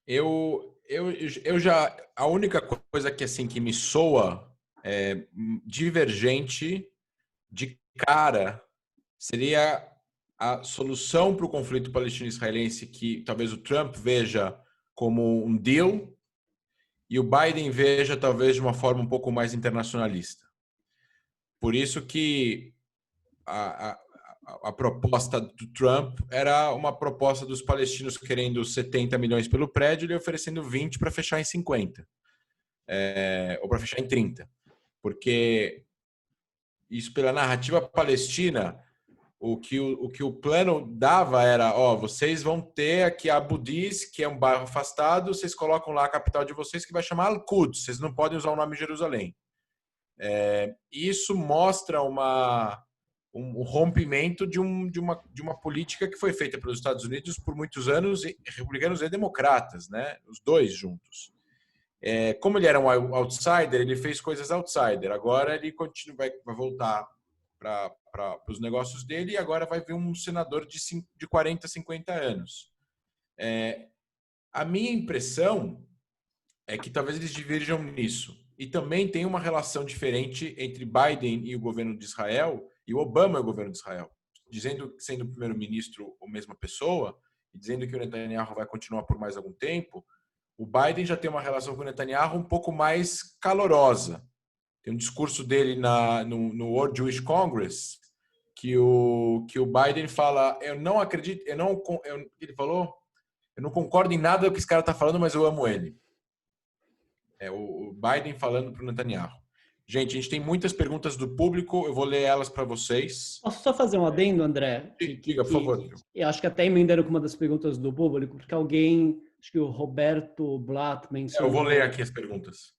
Eu já... A única coisa que, assim, que me soa divergente de cara seria a solução para o conflito palestino-israelense que talvez o Trump veja como um deal e o Biden veja talvez de uma forma um pouco mais internacionalista. Por isso que a proposta do Trump era uma proposta dos palestinos querendo 70 milhões pelo prédio e ele oferecendo 20 para fechar em 50, ou para fechar em 30. Porque isso, pela narrativa palestina, o que o plano dava era, vocês vão ter aqui Abu Dis, que é um bairro afastado, vocês colocam lá a capital de vocês, que vai chamar Al-Quds, vocês não podem usar o nome Jerusalém. Isso mostra um rompimento de uma política que foi feita pelos Estados Unidos por muitos anos, republicanos e democratas, né? Os dois juntos. Como ele era um outsider, ele fez coisas outsider. Agora ele vai voltar para os negócios dele e agora vai vir um senador de 40, 50 anos. A minha impressão é que talvez eles diverjam nisso. E também tem uma relação diferente entre Biden e o governo de Israel e o Obama e o governo de Israel. Dizendo que sendo o primeiro-ministro a mesma pessoa e dizendo que o Netanyahu vai continuar por mais algum tempo, o Biden já tem uma relação com o Netanyahu um pouco mais calorosa. Tem um discurso dele no World Jewish Congress que o Biden fala, eu não acredito, ele falou, eu não concordo em nada do que esse cara está falando, mas eu amo ele. O Biden falando para o Netanyahu. Gente, a gente tem muitas perguntas do público, eu vou ler elas para vocês. Posso só fazer um adendo, André? Diga, por favor. Eu acho que até emendando com uma das perguntas do público, porque alguém, acho que o Roberto Blatt mencionou... Eu vou ler aqui as perguntas.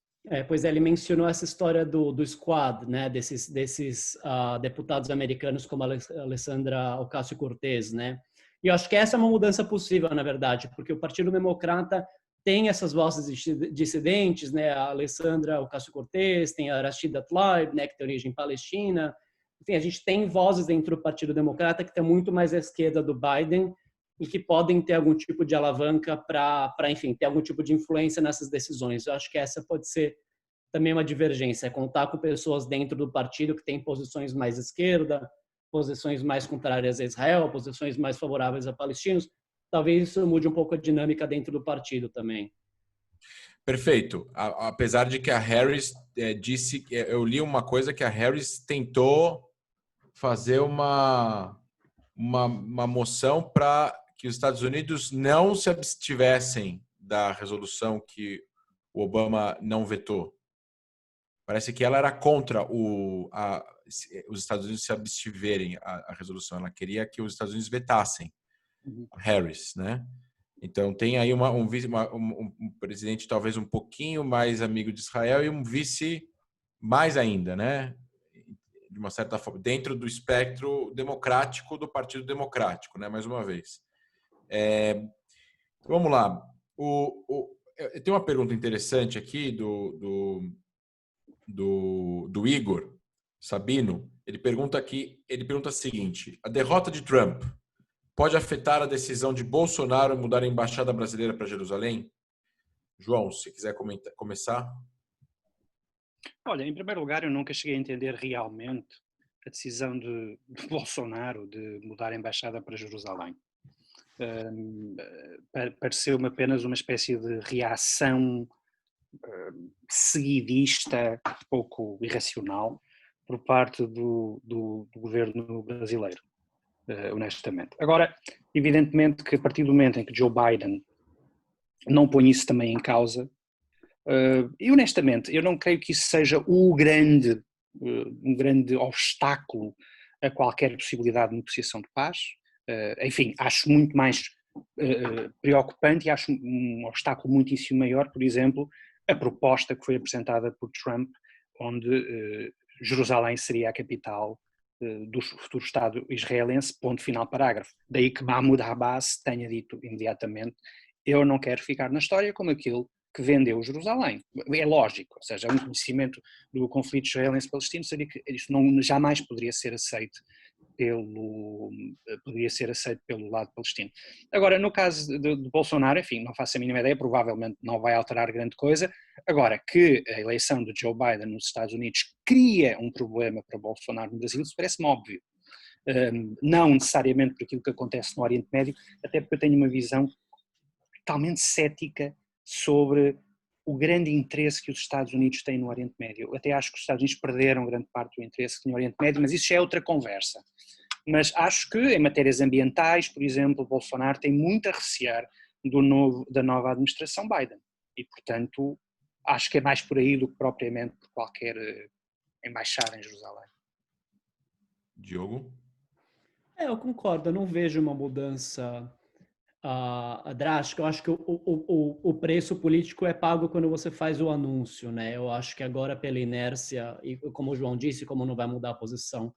Pois ele mencionou essa história do squad, né, desses deputados americanos como a Alessandra Ocasio-Cortez, né? E eu acho que essa é uma mudança possível, na verdade, porque o Partido Democrata tem essas vozes dissidentes, né? A Alessandra Ocasio-Cortez, tem a Rashida Tlaib, né, que tem origem palestina. Enfim, a gente tem vozes dentro do Partido Democrata que estão muito mais à esquerda do Biden e que podem ter algum tipo de alavanca para, enfim, ter algum tipo de influência nessas decisões. Eu acho que essa pode ser também uma divergência, contar com pessoas dentro do partido que têm posições mais à esquerda, posições mais contrárias a Israel, posições mais favoráveis a palestinos. Talvez isso mude um pouco a dinâmica dentro do partido também. Perfeito. Apesar de que a Harris disse, eu li uma coisa que a Harris tentou fazer uma moção para que os Estados Unidos não se abstivessem da resolução que o Obama não vetou. Parece que ela era contra os Estados Unidos se abstiverem a resolução. Ela queria que os Estados Unidos vetassem Harris, né? Então tem aí um presidente talvez um pouquinho mais amigo de Israel e um vice mais ainda, né? De uma certa forma, dentro do espectro democrático do Partido Democrático, né? Mais uma vez. Vamos lá. Tem uma pergunta interessante aqui do Igor Sabino. Ele pergunta o seguinte: a derrota de Trump pode afetar a decisão de Bolsonaro em mudar a embaixada brasileira para Jerusalém? João, se quiser começar. Olha, em primeiro lugar, eu nunca cheguei a entender realmente a decisão de Bolsonaro de mudar a embaixada para Jerusalém. pareceu-me apenas uma espécie de reação seguidista, pouco irracional, por parte do governo brasileiro, honestamente. Agora, evidentemente que a partir do momento em que Joe Biden não põe isso também em causa, e honestamente, eu não creio que isso seja um grande obstáculo a qualquer possibilidade de negociação de paz. Enfim, acho muito mais preocupante e acho um obstáculo muitíssimo maior, por exemplo, a proposta que foi apresentada por Trump, onde Jerusalém seria a capital do futuro Estado israelense, ponto final parágrafo. Daí que Mahmoud Abbas tenha dito imediatamente: eu não quero ficar na história como aquele que vendeu Jerusalém. É lógico, ou seja, um conhecimento do conflito israelense-palestino seria que isso jamais poderia ser aceito pelo lado palestino. Agora, no caso de Bolsonaro, enfim, não faço a mínima ideia, provavelmente não vai alterar grande coisa. Agora, que a eleição de Joe Biden nos Estados Unidos cria um problema para Bolsonaro no Brasil, isso parece-me óbvio. Não necessariamente por aquilo que acontece no Oriente Médio, até porque eu tenho uma visão totalmente cética sobre o grande interesse que os Estados Unidos têm no Oriente Médio. Eu até acho que os Estados Unidos perderam grande parte do interesse que tinham no Oriente Médio, mas isso já é outra conversa. Mas acho que em matérias ambientais, por exemplo, Bolsonaro tem muito a recear da nova administração Biden. E, portanto, acho que é mais por aí do que propriamente por qualquer embaixada em Jerusalém. Diogo? Eu concordo, eu não vejo uma mudança drástica. Eu acho que o preço político é pago quando você faz o anúncio, né? Eu acho que agora, pela inércia, e como o João disse, como não vai mudar a posição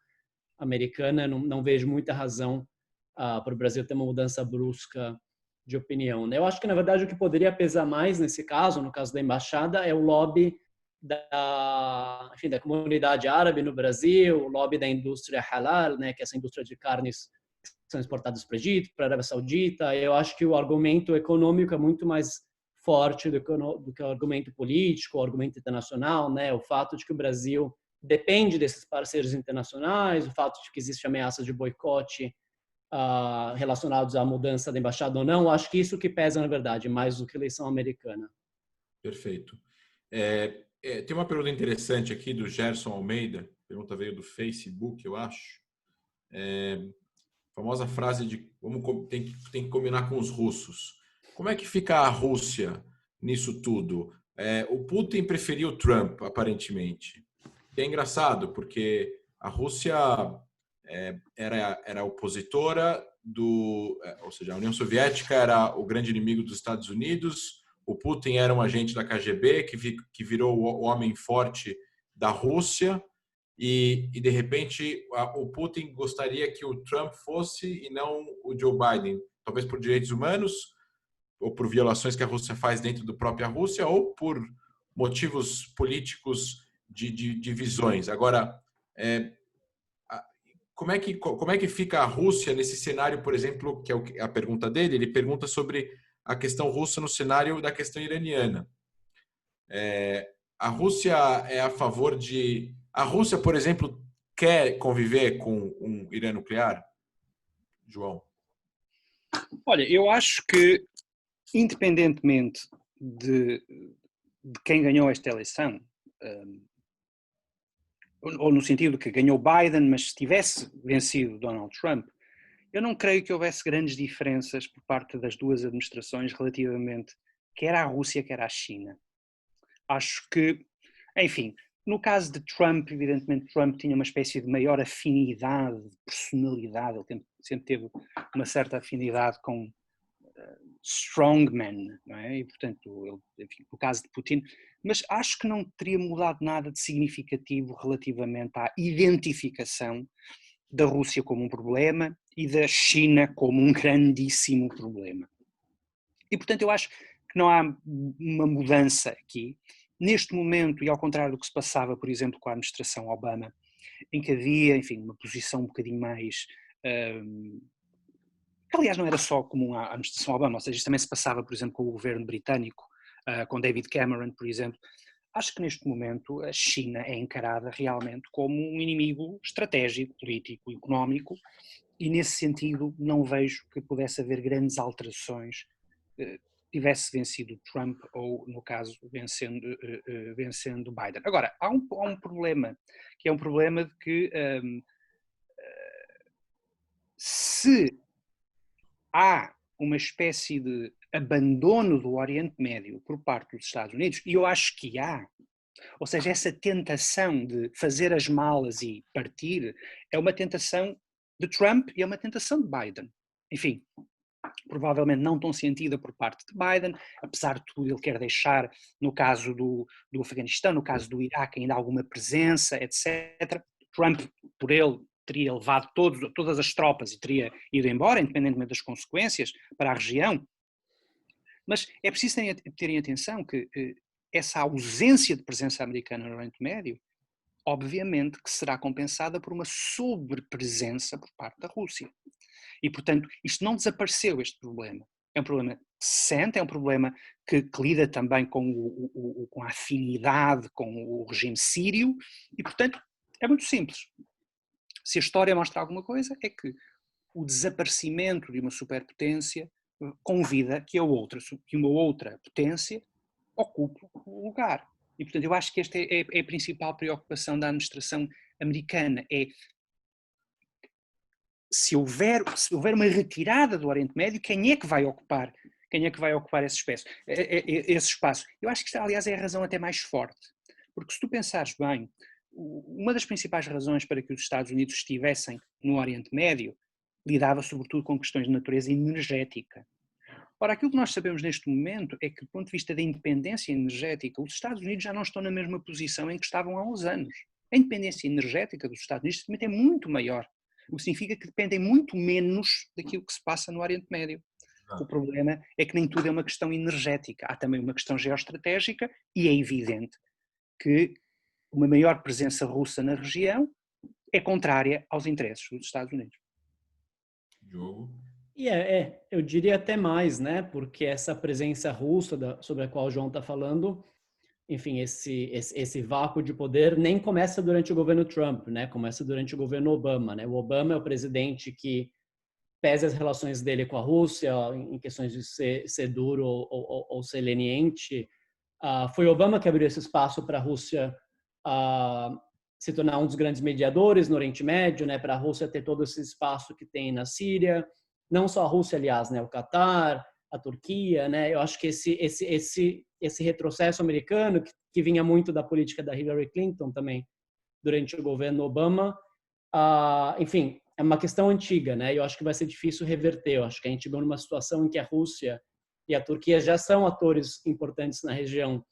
americana, não vejo muita razão para o Brasil ter uma mudança brusca de opinião, né? Eu acho que, na verdade, o que poderia pesar mais nesse caso, no caso da embaixada, é o lobby da comunidade árabe no Brasil, o lobby da indústria halal, né, que é essa indústria de carnes que são exportadas para o Egito, para a Arábia Saudita. Eu acho que o argumento econômico é muito mais forte do que o argumento político, o argumento internacional, né? O fato de que o Brasil depende desses parceiros internacionais, o fato de que existe ameaça de boicote relacionados à mudança da embaixada ou não. Acho que isso que pesa, na verdade, mais do que a eleição americana. Perfeito. Tem uma pergunta interessante aqui do Gerson Almeida. A pergunta veio do Facebook, eu acho. Famosa frase de tem que combinar com os russos. Como é que fica a Rússia nisso tudo? O Putin preferiu Trump, aparentemente. E é engraçado, porque a Rússia era opositora ou seja, a União Soviética era o grande inimigo dos Estados Unidos. O Putin era um agente da KGB que virou o homem forte da Rússia. E, de repente, o Putin gostaria que o Trump fosse e não o Joe Biden, talvez por direitos humanos, ou por violações que a Rússia faz dentro da própria Rússia, ou por motivos políticos de visões. Agora, como é que fica a Rússia nesse cenário, por exemplo, que é a pergunta dele? Ele pergunta sobre a questão russa no cenário da questão iraniana. A Rússia é a favor de... A Rússia, por exemplo, quer conviver com um Irã nuclear? João? Olha, eu acho que, independentemente de quem ganhou esta eleição, ou no sentido que ganhou Biden, mas se tivesse vencido Donald Trump, eu não creio que houvesse grandes diferenças por parte das duas administrações relativamente quer à Rússia, quer à China. Acho que, enfim, no caso de Trump, evidentemente Trump tinha uma espécie de maior afinidade, de personalidade, ele sempre teve uma certa afinidade com strongmen, não é? E portanto, enfim, no caso de Putin, mas acho que não teria mudado nada de significativo relativamente à identificação da Rússia como um problema e da China como um grandíssimo problema. E portanto eu acho que não há uma mudança aqui. Neste momento, e ao contrário do que se passava, por exemplo, com a administração Obama, em que havia, enfim, uma posição um bocadinho mais... que aliás não era só comum à administração Obama, ou seja, isto também se passava, por exemplo, com o governo britânico, com David Cameron, por exemplo. Acho que neste momento a China é encarada realmente como um inimigo estratégico, político, económico, E nesse sentido não vejo que pudesse haver grandes alterações, tivesse vencido Trump ou, no caso, vencendo Biden. Agora, há um problema, que é um problema de que se há uma espécie de abandono do Oriente Médio por parte dos Estados Unidos, e eu acho que há, ou seja, essa tentação de fazer as malas e partir é uma tentação de Trump e é uma tentação de Biden. Enfim, provavelmente não tão sentida por parte de Biden, apesar de tudo ele quer deixar, no caso do Afeganistão, no caso do Iraque, ainda alguma presença, etc. Trump, por ele, teria levado todas as tropas e teria ido embora, independentemente das consequências, para a região. Mas é preciso terem atenção que essa ausência de presença americana no Oriente Médio, obviamente que será compensada por uma sobrepresença por parte da Rússia. E, portanto, isto não desapareceu, este problema. É um problema que se sente, é um problema que lida também com a afinidade com o regime sírio e, portanto, é muito simples. Se a história mostra alguma coisa, é que o desaparecimento de uma superpotência convida que uma outra potência ocupe o lugar. E, portanto, eu acho que esta é a principal preocupação da administração americana, é se houver uma retirada do Oriente Médio, quem é que vai ocupar esse espaço? Eu acho que esta, aliás, é a razão até mais forte. Porque se tu pensares bem, uma das principais razões para que os Estados Unidos estivessem no Oriente Médio lidava sobretudo com questões de natureza energética. Ora, aquilo que nós sabemos neste momento é que, do ponto de vista da independência energética, os Estados Unidos já não estão na mesma posição em que estavam há uns anos. A independência energética dos Estados Unidos é muito maior, o que significa que dependem muito menos daquilo que se passa no Oriente Médio. O problema é que nem tudo é uma questão energética, há também uma questão geoestratégica e é evidente que uma maior presença russa na região é contrária aos interesses dos Estados Unidos. Diogo? E eu diria até mais, né? Porque essa presença russa sobre a qual o João está falando, enfim, esse vácuo de poder nem começa durante o governo Trump, né? Começa durante o governo Obama, né? O Obama é o presidente que pesa as relações dele com a Rússia em questões de ser duro ou ser leniente. Foi Obama que abriu esse espaço para a Rússia se tornar um dos grandes mediadores no Oriente Médio, né? Para a Rússia ter todo esse espaço que tem na Síria. Não só a Rússia, aliás, né? O Catar, a Turquia, né? Eu acho que esse retrocesso americano, que vinha muito da política da Hillary Clinton também, durante o governo Obama, enfim, é uma questão antiga, né? Eu acho que vai ser difícil reverter. Eu acho que a gente chegou numa situação em que a Rússia e a Turquia já são atores importantes na região.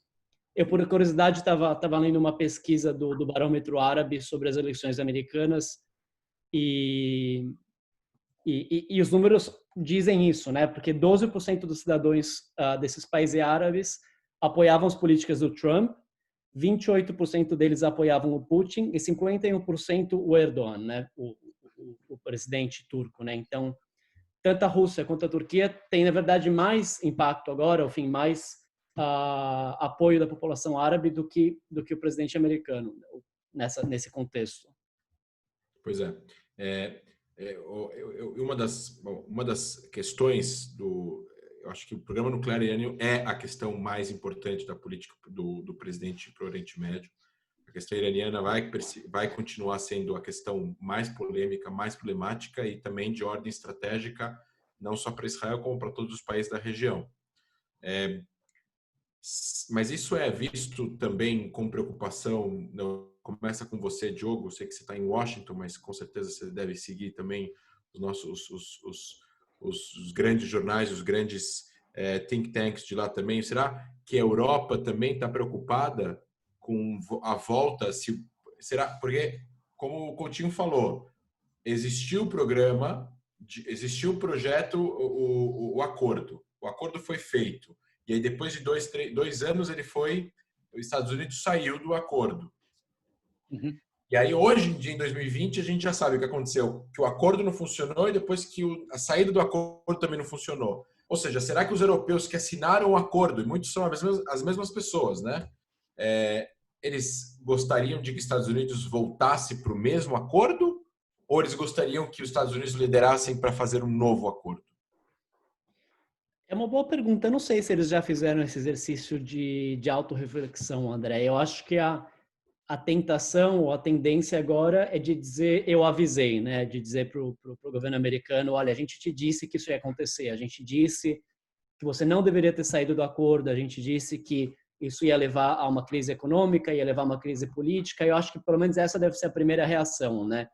Eu, por curiosidade, estava lendo uma pesquisa do Barômetro Árabe sobre as eleições americanas e os números dizem isso, né? Porque 12% dos cidadãos desses países árabes apoiavam as políticas do Trump, 28% deles apoiavam o Putin e 51% o Erdogan, né? O presidente turco, né? Então, tanto a Rússia quanto a Turquia têm, na verdade, mais impacto agora, ao fim, mais apoio da população árabe do que o presidente americano nesse contexto. Pois é. Uma das questões eu acho que o programa nuclear iraniano é a questão mais importante da política do presidente para o Oriente Médio. A questão iraniana vai continuar sendo a questão mais polêmica, mais problemática e também de ordem estratégica, não só para Israel, como para todos os países da região. Mas isso é visto também com preocupação. Começa com você, Diogo. Eu sei que você está em Washington, mas com certeza você deve seguir também os grandes jornais, os grandes think tanks de lá também. Será que a Europa também está preocupada com a volta? Será? Porque, como o Coutinho falou, existiu o programa, existiu o projeto, o acordo. O acordo foi feito. E aí, depois de 2 anos, os Estados Unidos saiu do acordo. Uhum. E aí, hoje em dia, em 2020, a gente já sabe o que aconteceu. Que o acordo não funcionou e depois que a saída do acordo também não funcionou. Ou seja, será que os europeus que assinaram o acordo, e muitos são as mesmas pessoas, né? Eles gostariam de que os Estados Unidos voltasse para o mesmo acordo? ou eles gostariam que os Estados Unidos liderassem para fazer um novo acordo? É uma boa pergunta. Eu não sei se eles já fizeram esse exercício de autorreflexão, André. Eu acho que a tentação ou a tendência agora é de dizer, eu avisei, né? De dizer para o governo americano, olha, a gente te disse que isso ia acontecer, a gente disse que você não deveria ter saído do acordo, a gente disse que isso ia levar a uma crise econômica, ia levar a uma crise política, e eu acho que pelo menos essa deve ser a primeira reação, né?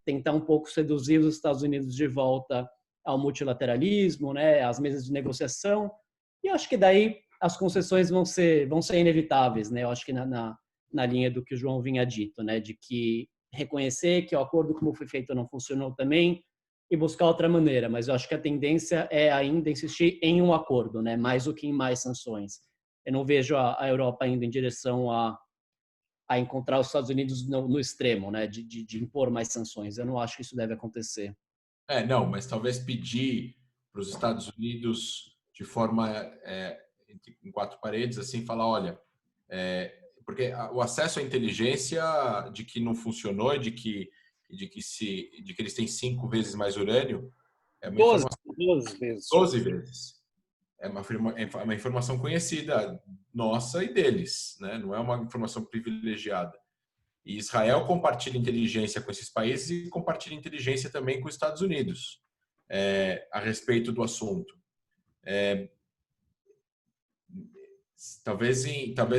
Tentar um pouco seduzir os Estados Unidos de volta ao multilateralismo, né? Às mesas de negociação, e eu acho que daí as concessões vão ser inevitáveis, né? Eu acho que na linha do que o João vinha dito, né? De que reconhecer que o acordo como foi feito não funcionou também, e buscar outra maneira, mas eu acho que a tendência é ainda insistir em um acordo, né? Mais do que em mais sanções. Eu não vejo a Europa indo em direção a encontrar os Estados Unidos no extremo, né? De impor mais sanções. Eu não acho que isso deve acontecer. Não, mas talvez pedir para os Estados Unidos de forma em quatro paredes, assim, falar, olha, porque o acesso à inteligência de que não funcionou, de que eles têm 5 vezes mais urânio, é uma 12, informação 12 vezes. 12 vezes. É uma informação conhecida nossa e deles, né? Não é uma informação privilegiada. E Israel compartilha inteligência com esses países e compartilha inteligência também com os Estados Unidos a respeito do assunto. Talvez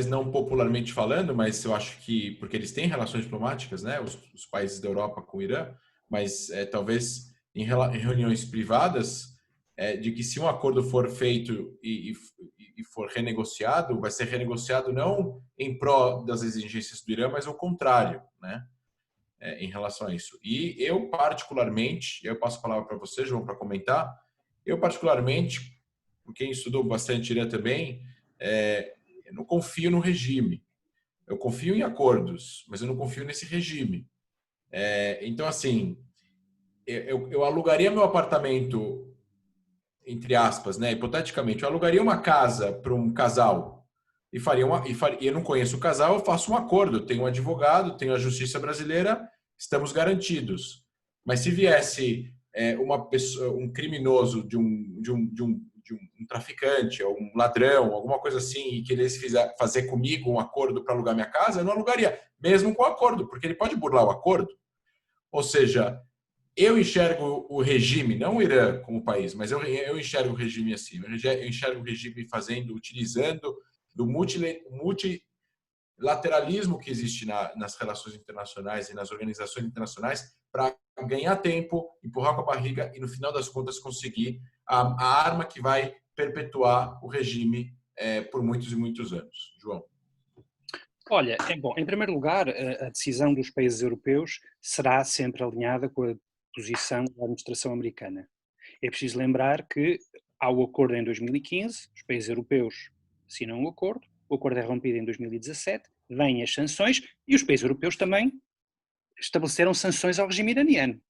não popularmente falando, mas eu acho que porque eles têm relações diplomáticas, né, os países da Europa com o Irã, mas talvez em reuniões privadas de que se um acordo for feito e for renegociado, vai ser renegociado não em pró das exigências do Irã, mas ao contrário, né, em relação a isso. E eu particularmente, eu passo a palavra para você, João, para comentar. Eu particularmente, por quem estudou bastante Irã também, eu não confio no regime. Eu confio em acordos, mas eu não confio nesse regime. Então, assim, eu alugaria meu apartamento, entre aspas, né? Hipoteticamente, eu alugaria uma casa para um casal e eu não conheço o casal, eu faço um acordo. Eu tenho um advogado, tenho a justiça brasileira, estamos garantidos. Mas se viesse uma pessoa, um criminoso de um traficante ou um ladrão, alguma coisa assim, e quisesse fazer comigo um acordo para alugar minha casa, eu não alugaria, mesmo com acordo, porque ele pode burlar o acordo. Ou seja, eu enxergo o regime, não o Irã como país, mas eu enxergo o regime assim. Eu enxergo o regime utilizando do multilateralismo que existe nas relações internacionais e nas organizações internacionais para ganhar tempo, empurrar com a barriga e, no final das contas, conseguir a arma que vai perpetuar o regime por muitos e muitos anos. João. Olha, bom, em primeiro lugar, a decisão dos países europeus será sempre alinhada com a posição da administração americana. É preciso lembrar que há o acordo em 2015, os países europeus assinam o acordo é rompido em 2017, vêm as sanções e os países europeus também estabeleceram sanções ao regime iraniano.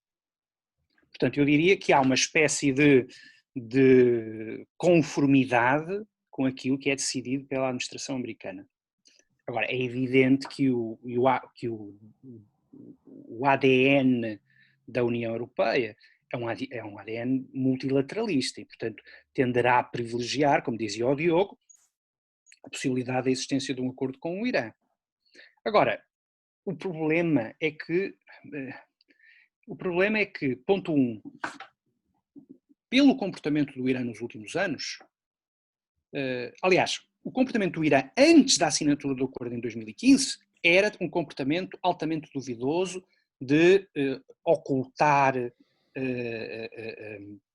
Portanto, eu diria que há uma espécie de conformidade com aquilo que é decidido pela administração americana. Agora, é evidente que o ADN da União Europeia é um ADN multilateralista e, portanto, tenderá a privilegiar, como dizia o Diogo, a possibilidade da existência de um acordo com o Irã. Agora, o problema é que, ponto 1, pelo comportamento do Irã nos últimos anos, aliás, o comportamento do Irã antes da assinatura do acordo em 2015 era um comportamento altamente duvidoso de ocultar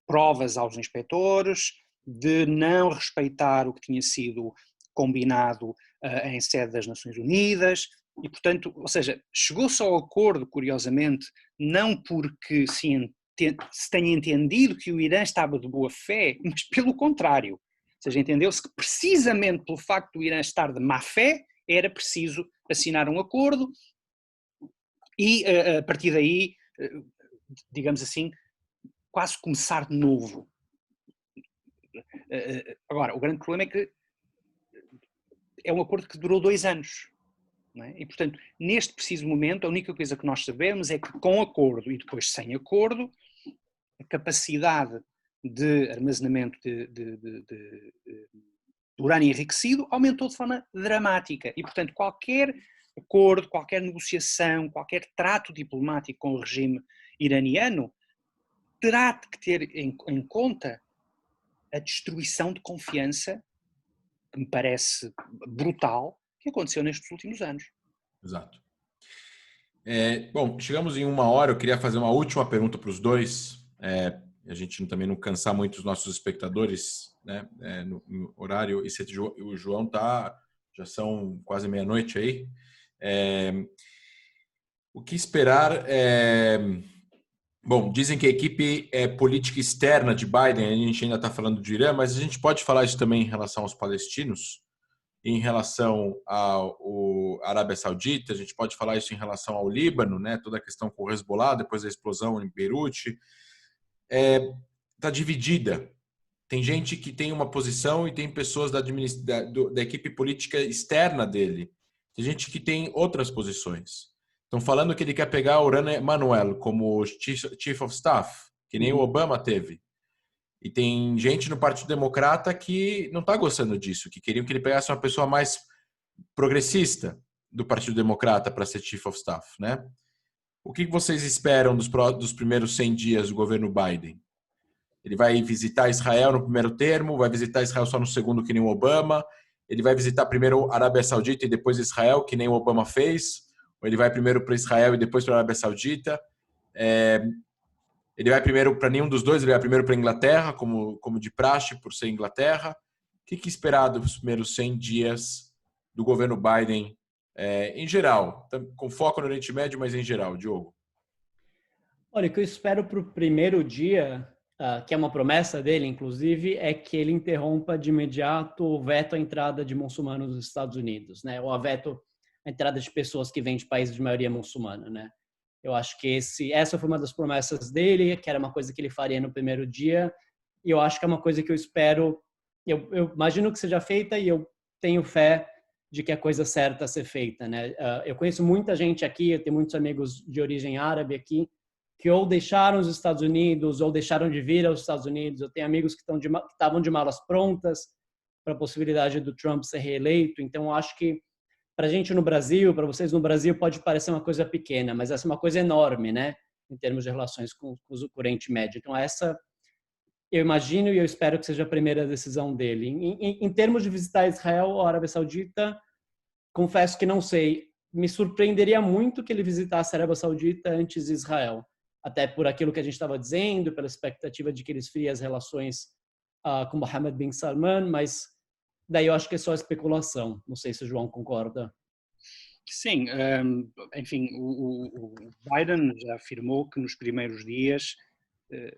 provas aos inspectores, de não respeitar o que tinha sido combinado em sede das Nações Unidas e, portanto, ou seja, chegou-se ao acordo, curiosamente, não porque se tenha entendido que o Irã estava de boa fé, mas pelo contrário. Ou seja, entendeu-se que precisamente pelo facto do Irã estar de má fé, era preciso assinar um acordo e, a partir daí, digamos assim, quase começar de novo. Agora, o grande problema é que é um acordo que durou 2 anos. não é? E, portanto, neste preciso momento, a única coisa que nós sabemos é que com acordo e depois sem acordo, a capacidade de armazenamento de urânio enriquecido aumentou de forma dramática. E, portanto, qualquer acordo, qualquer negociação, qualquer trato diplomático com o regime iraniano terá que ter em conta a destruição de confiança, que me parece brutal, que aconteceu nestes últimos anos. Exato. Bom, chegamos em 1 hora. Eu queria fazer uma última pergunta para os dois. A gente também não cansar muito os nossos espectadores, né, no horário. E o João já são quase meia-noite aí. O que esperar? Bom, dizem que a equipe política externa de Biden, a gente ainda está falando de Irã, mas a gente pode falar isso também em relação aos palestinos, em relação à Arábia Saudita, a gente pode falar isso em relação ao Líbano, né? Toda a questão com o Hezbollah, depois da explosão em Beirute, está dividida. Tem gente que tem uma posição e tem pessoas da equipe política externa dele. Tem gente que tem outras posições. Estão falando que ele quer pegar o Rana Emanuel como Chief of Staff, que nem o Obama teve. E tem gente no Partido Democrata que não está gostando disso, que queriam que ele pegasse uma pessoa mais progressista do Partido Democrata para ser Chief of Staff, né? O que vocês esperam dos primeiros 100 dias do governo Biden? Ele vai visitar Israel no primeiro termo, vai visitar Israel só no segundo, que nem o Obama? Ele vai visitar primeiro a Arábia Saudita e depois Israel, que nem o Obama fez? Ou ele vai primeiro para Israel e depois para a Arábia Saudita? Ele vai primeiro para nenhum dos dois, ele vai primeiro para a Inglaterra, como de praxe, por ser Inglaterra. O que esperar dos primeiros 100 dias do governo Biden, em geral? Com foco no Oriente Médio, mas em geral, Diogo. Olha, o que eu espero para o primeiro dia, que é uma promessa dele, inclusive, é que ele interrompa de imediato o veto à entrada de muçulmanos nos Estados Unidos, né? Ou a veto à entrada de pessoas que vêm de países de maioria muçulmana, né? Eu acho que essa foi uma das promessas dele, que era uma coisa que ele faria no primeiro dia, e eu acho que é uma coisa que eu espero, eu imagino que seja feita, e eu tenho fé de que é a coisa certa a ser feita, né? Eu conheço muita gente aqui, eu tenho muitos amigos de origem árabe aqui, que ou deixaram os Estados Unidos, ou deixaram de vir aos Estados Unidos. Eu tenho amigos que estavam de malas prontas para a possibilidade do Trump ser reeleito. Então, eu acho que para a gente no Brasil, para vocês no Brasil, pode parecer uma coisa pequena, mas essa é uma coisa enorme, né? Em termos de relações com o Oriente Médio. Então, essa, eu imagino e eu espero que seja a primeira decisão dele. Em termos de visitar Israel ou a Arábia Saudita, confesso que não sei. Me surpreenderia muito que ele visitasse a Arábia Saudita antes de Israel. Até por aquilo que a gente estava dizendo, pela expectativa de que ele esfrie as relações com Mohammed bin Salman, mas daí eu acho que é só especulação. Não sei se o João concorda. Sim, enfim, o Biden já afirmou que nos primeiros dias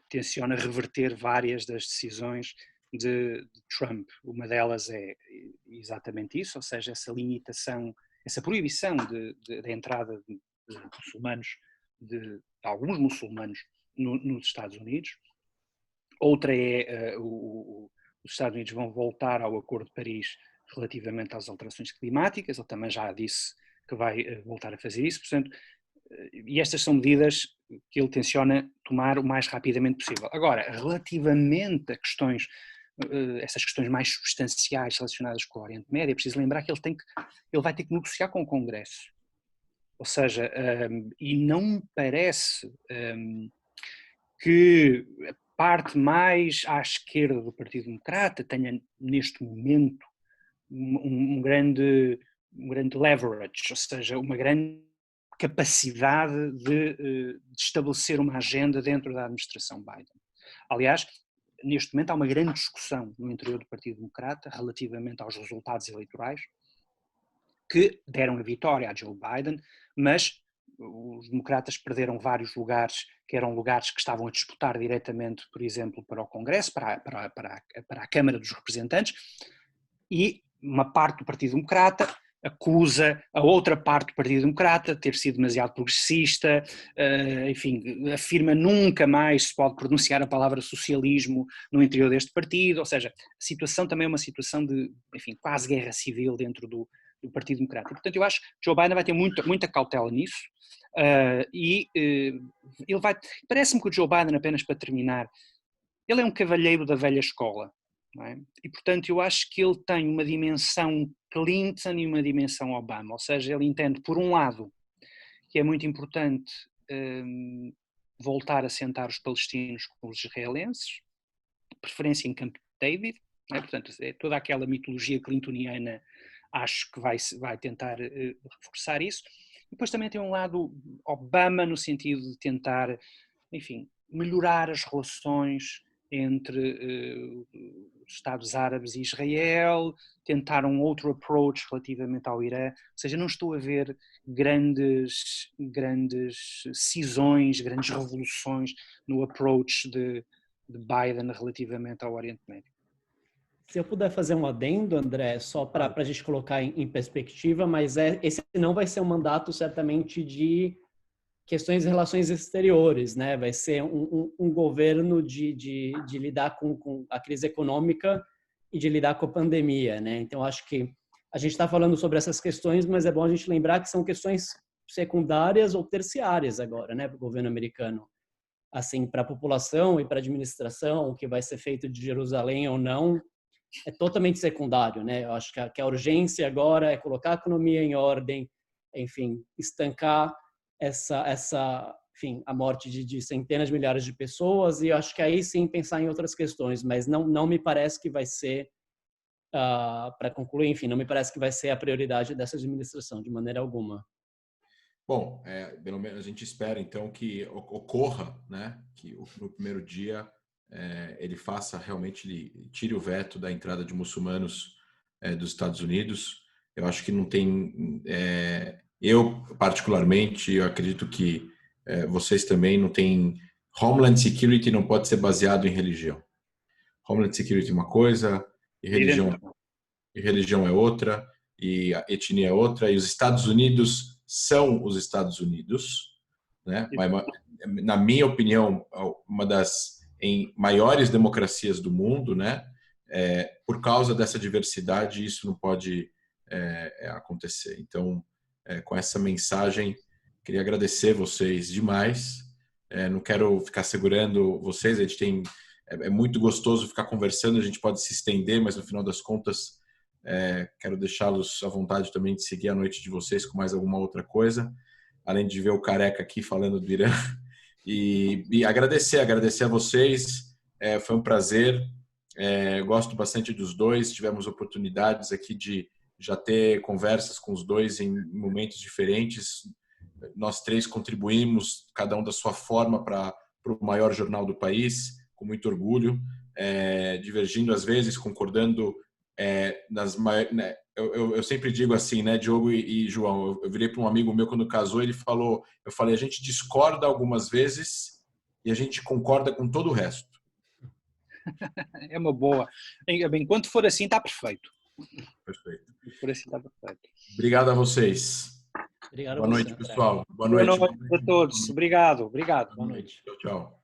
tenciona reverter várias das decisões de Trump. Uma delas é exatamente isso, ou seja, essa limitação, essa proibição de entrada de muçulmanos, de alguns muçulmanos nos Estados Unidos. Outra é os Estados Unidos vão voltar ao Acordo de Paris relativamente às alterações climáticas. Ele também já disse que vai voltar a fazer isso. Portanto, e estas são medidas que ele tenciona tomar o mais rapidamente possível. Agora, relativamente a questões, essas questões mais substanciais relacionadas com o Oriente Médio, é preciso lembrar que ele vai ter que negociar com o Congresso. Ou seja, e não me parece que a parte mais à esquerda do Partido Democrata tenha neste momento um grande leverage, ou seja, uma grande capacidade de estabelecer uma agenda dentro da administração Biden. Aliás, neste momento há uma grande discussão no interior do Partido Democrata relativamente aos resultados eleitorais que deram a vitória a Joe Biden, mas os democratas perderam vários lugares que eram lugares que estavam a disputar diretamente, por exemplo, para o Congresso, para a Câmara dos Representantes, e uma parte do Partido Democrata acusa a outra parte do Partido Democrata de ter sido demasiado progressista, enfim, afirma nunca mais se pode pronunciar a palavra socialismo no interior deste partido, ou seja, a situação também é uma situação de, enfim, quase guerra civil dentro do do Partido Democrata. E, portanto, eu acho que Joe Biden vai ter muita cautela nisso, ele vai, parece-me que o Joe Biden, apenas para terminar, ele é um cavalheiro da velha escola, não é? E, portanto, eu acho que ele tem uma dimensão Clinton e uma dimensão Obama, ou seja, ele entende, por um lado, que é muito importante voltar a sentar os palestinos com os israelenses, de preferência em Camp David, não é? Portanto, é toda aquela mitologia clintoniana, acho que vai tentar reforçar isso. Depois também tem um lado Obama no sentido de tentar, enfim, melhorar as relações entre os Estados Árabes e Israel, tentar um outro approach relativamente ao Irã. Ou seja, não estou a ver grandes cisões, grandes revoluções no approach de Biden relativamente ao Oriente Médio. Se eu puder fazer um adendo, André, só para a gente colocar em perspectiva, mas esse não vai ser um mandato certamente de questões de relações exteriores, né? Vai ser um governo de lidar com a crise econômica e de lidar com a pandemia, né? Então, acho que a gente está falando sobre essas questões, mas é bom a gente lembrar que são questões secundárias ou terciárias agora, né, para o governo americano. Assim, para a população e para a administração, o que vai ser feito de Jerusalém ou não, é totalmente secundário, né? Eu acho que a urgência agora é colocar a economia em ordem, enfim, estancar enfim, a morte de centenas de milhares de pessoas, e eu acho que aí sim pensar em outras questões, mas não me parece que vai ser, para concluir, enfim, não me parece que vai ser a prioridade dessa administração, de maneira alguma. Bom, pelo menos a gente espera então que ocorra, né, que no primeiro dia ele faça realmente, ele tire o veto da entrada de muçulmanos dos Estados Unidos. Eu acho que não tem, eu particularmente, eu acredito que vocês também não têm, Homeland Security não pode ser baseado em religião. Homeland Security é uma coisa, e religião é outra, e a etnia é outra, e os Estados Unidos são os Estados Unidos, né? Na minha opinião, uma das maiores democracias do mundo, né? Por causa dessa diversidade, isso não pode acontecer. Então, com essa mensagem, queria agradecer vocês demais. Não quero ficar segurando vocês, a gente tem, é muito gostoso ficar conversando, a gente pode se estender, mas no final das contas, quero deixá-los à vontade também de seguir a noite de vocês com mais alguma outra coisa, além de ver o Careca aqui falando do Irã. E agradecer a vocês, foi um prazer, gosto bastante dos dois, tivemos oportunidades aqui de já ter conversas com os dois em momentos diferentes, nós três contribuímos, cada um da sua forma, para o maior jornal do país, com muito orgulho, divergindo às vezes, concordando né, eu sempre digo assim, né, Diogo e João, eu virei para um amigo meu quando casou, eu falei, a gente discorda algumas vezes e a gente concorda com todo o resto. É uma boa. Enquanto for assim, está perfeito. Perfeito. Por assim está perfeito. Obrigado a vocês. Obrigado. Boa noite, pessoal. Boa noite a todos. Obrigado. Boa noite. Tchau.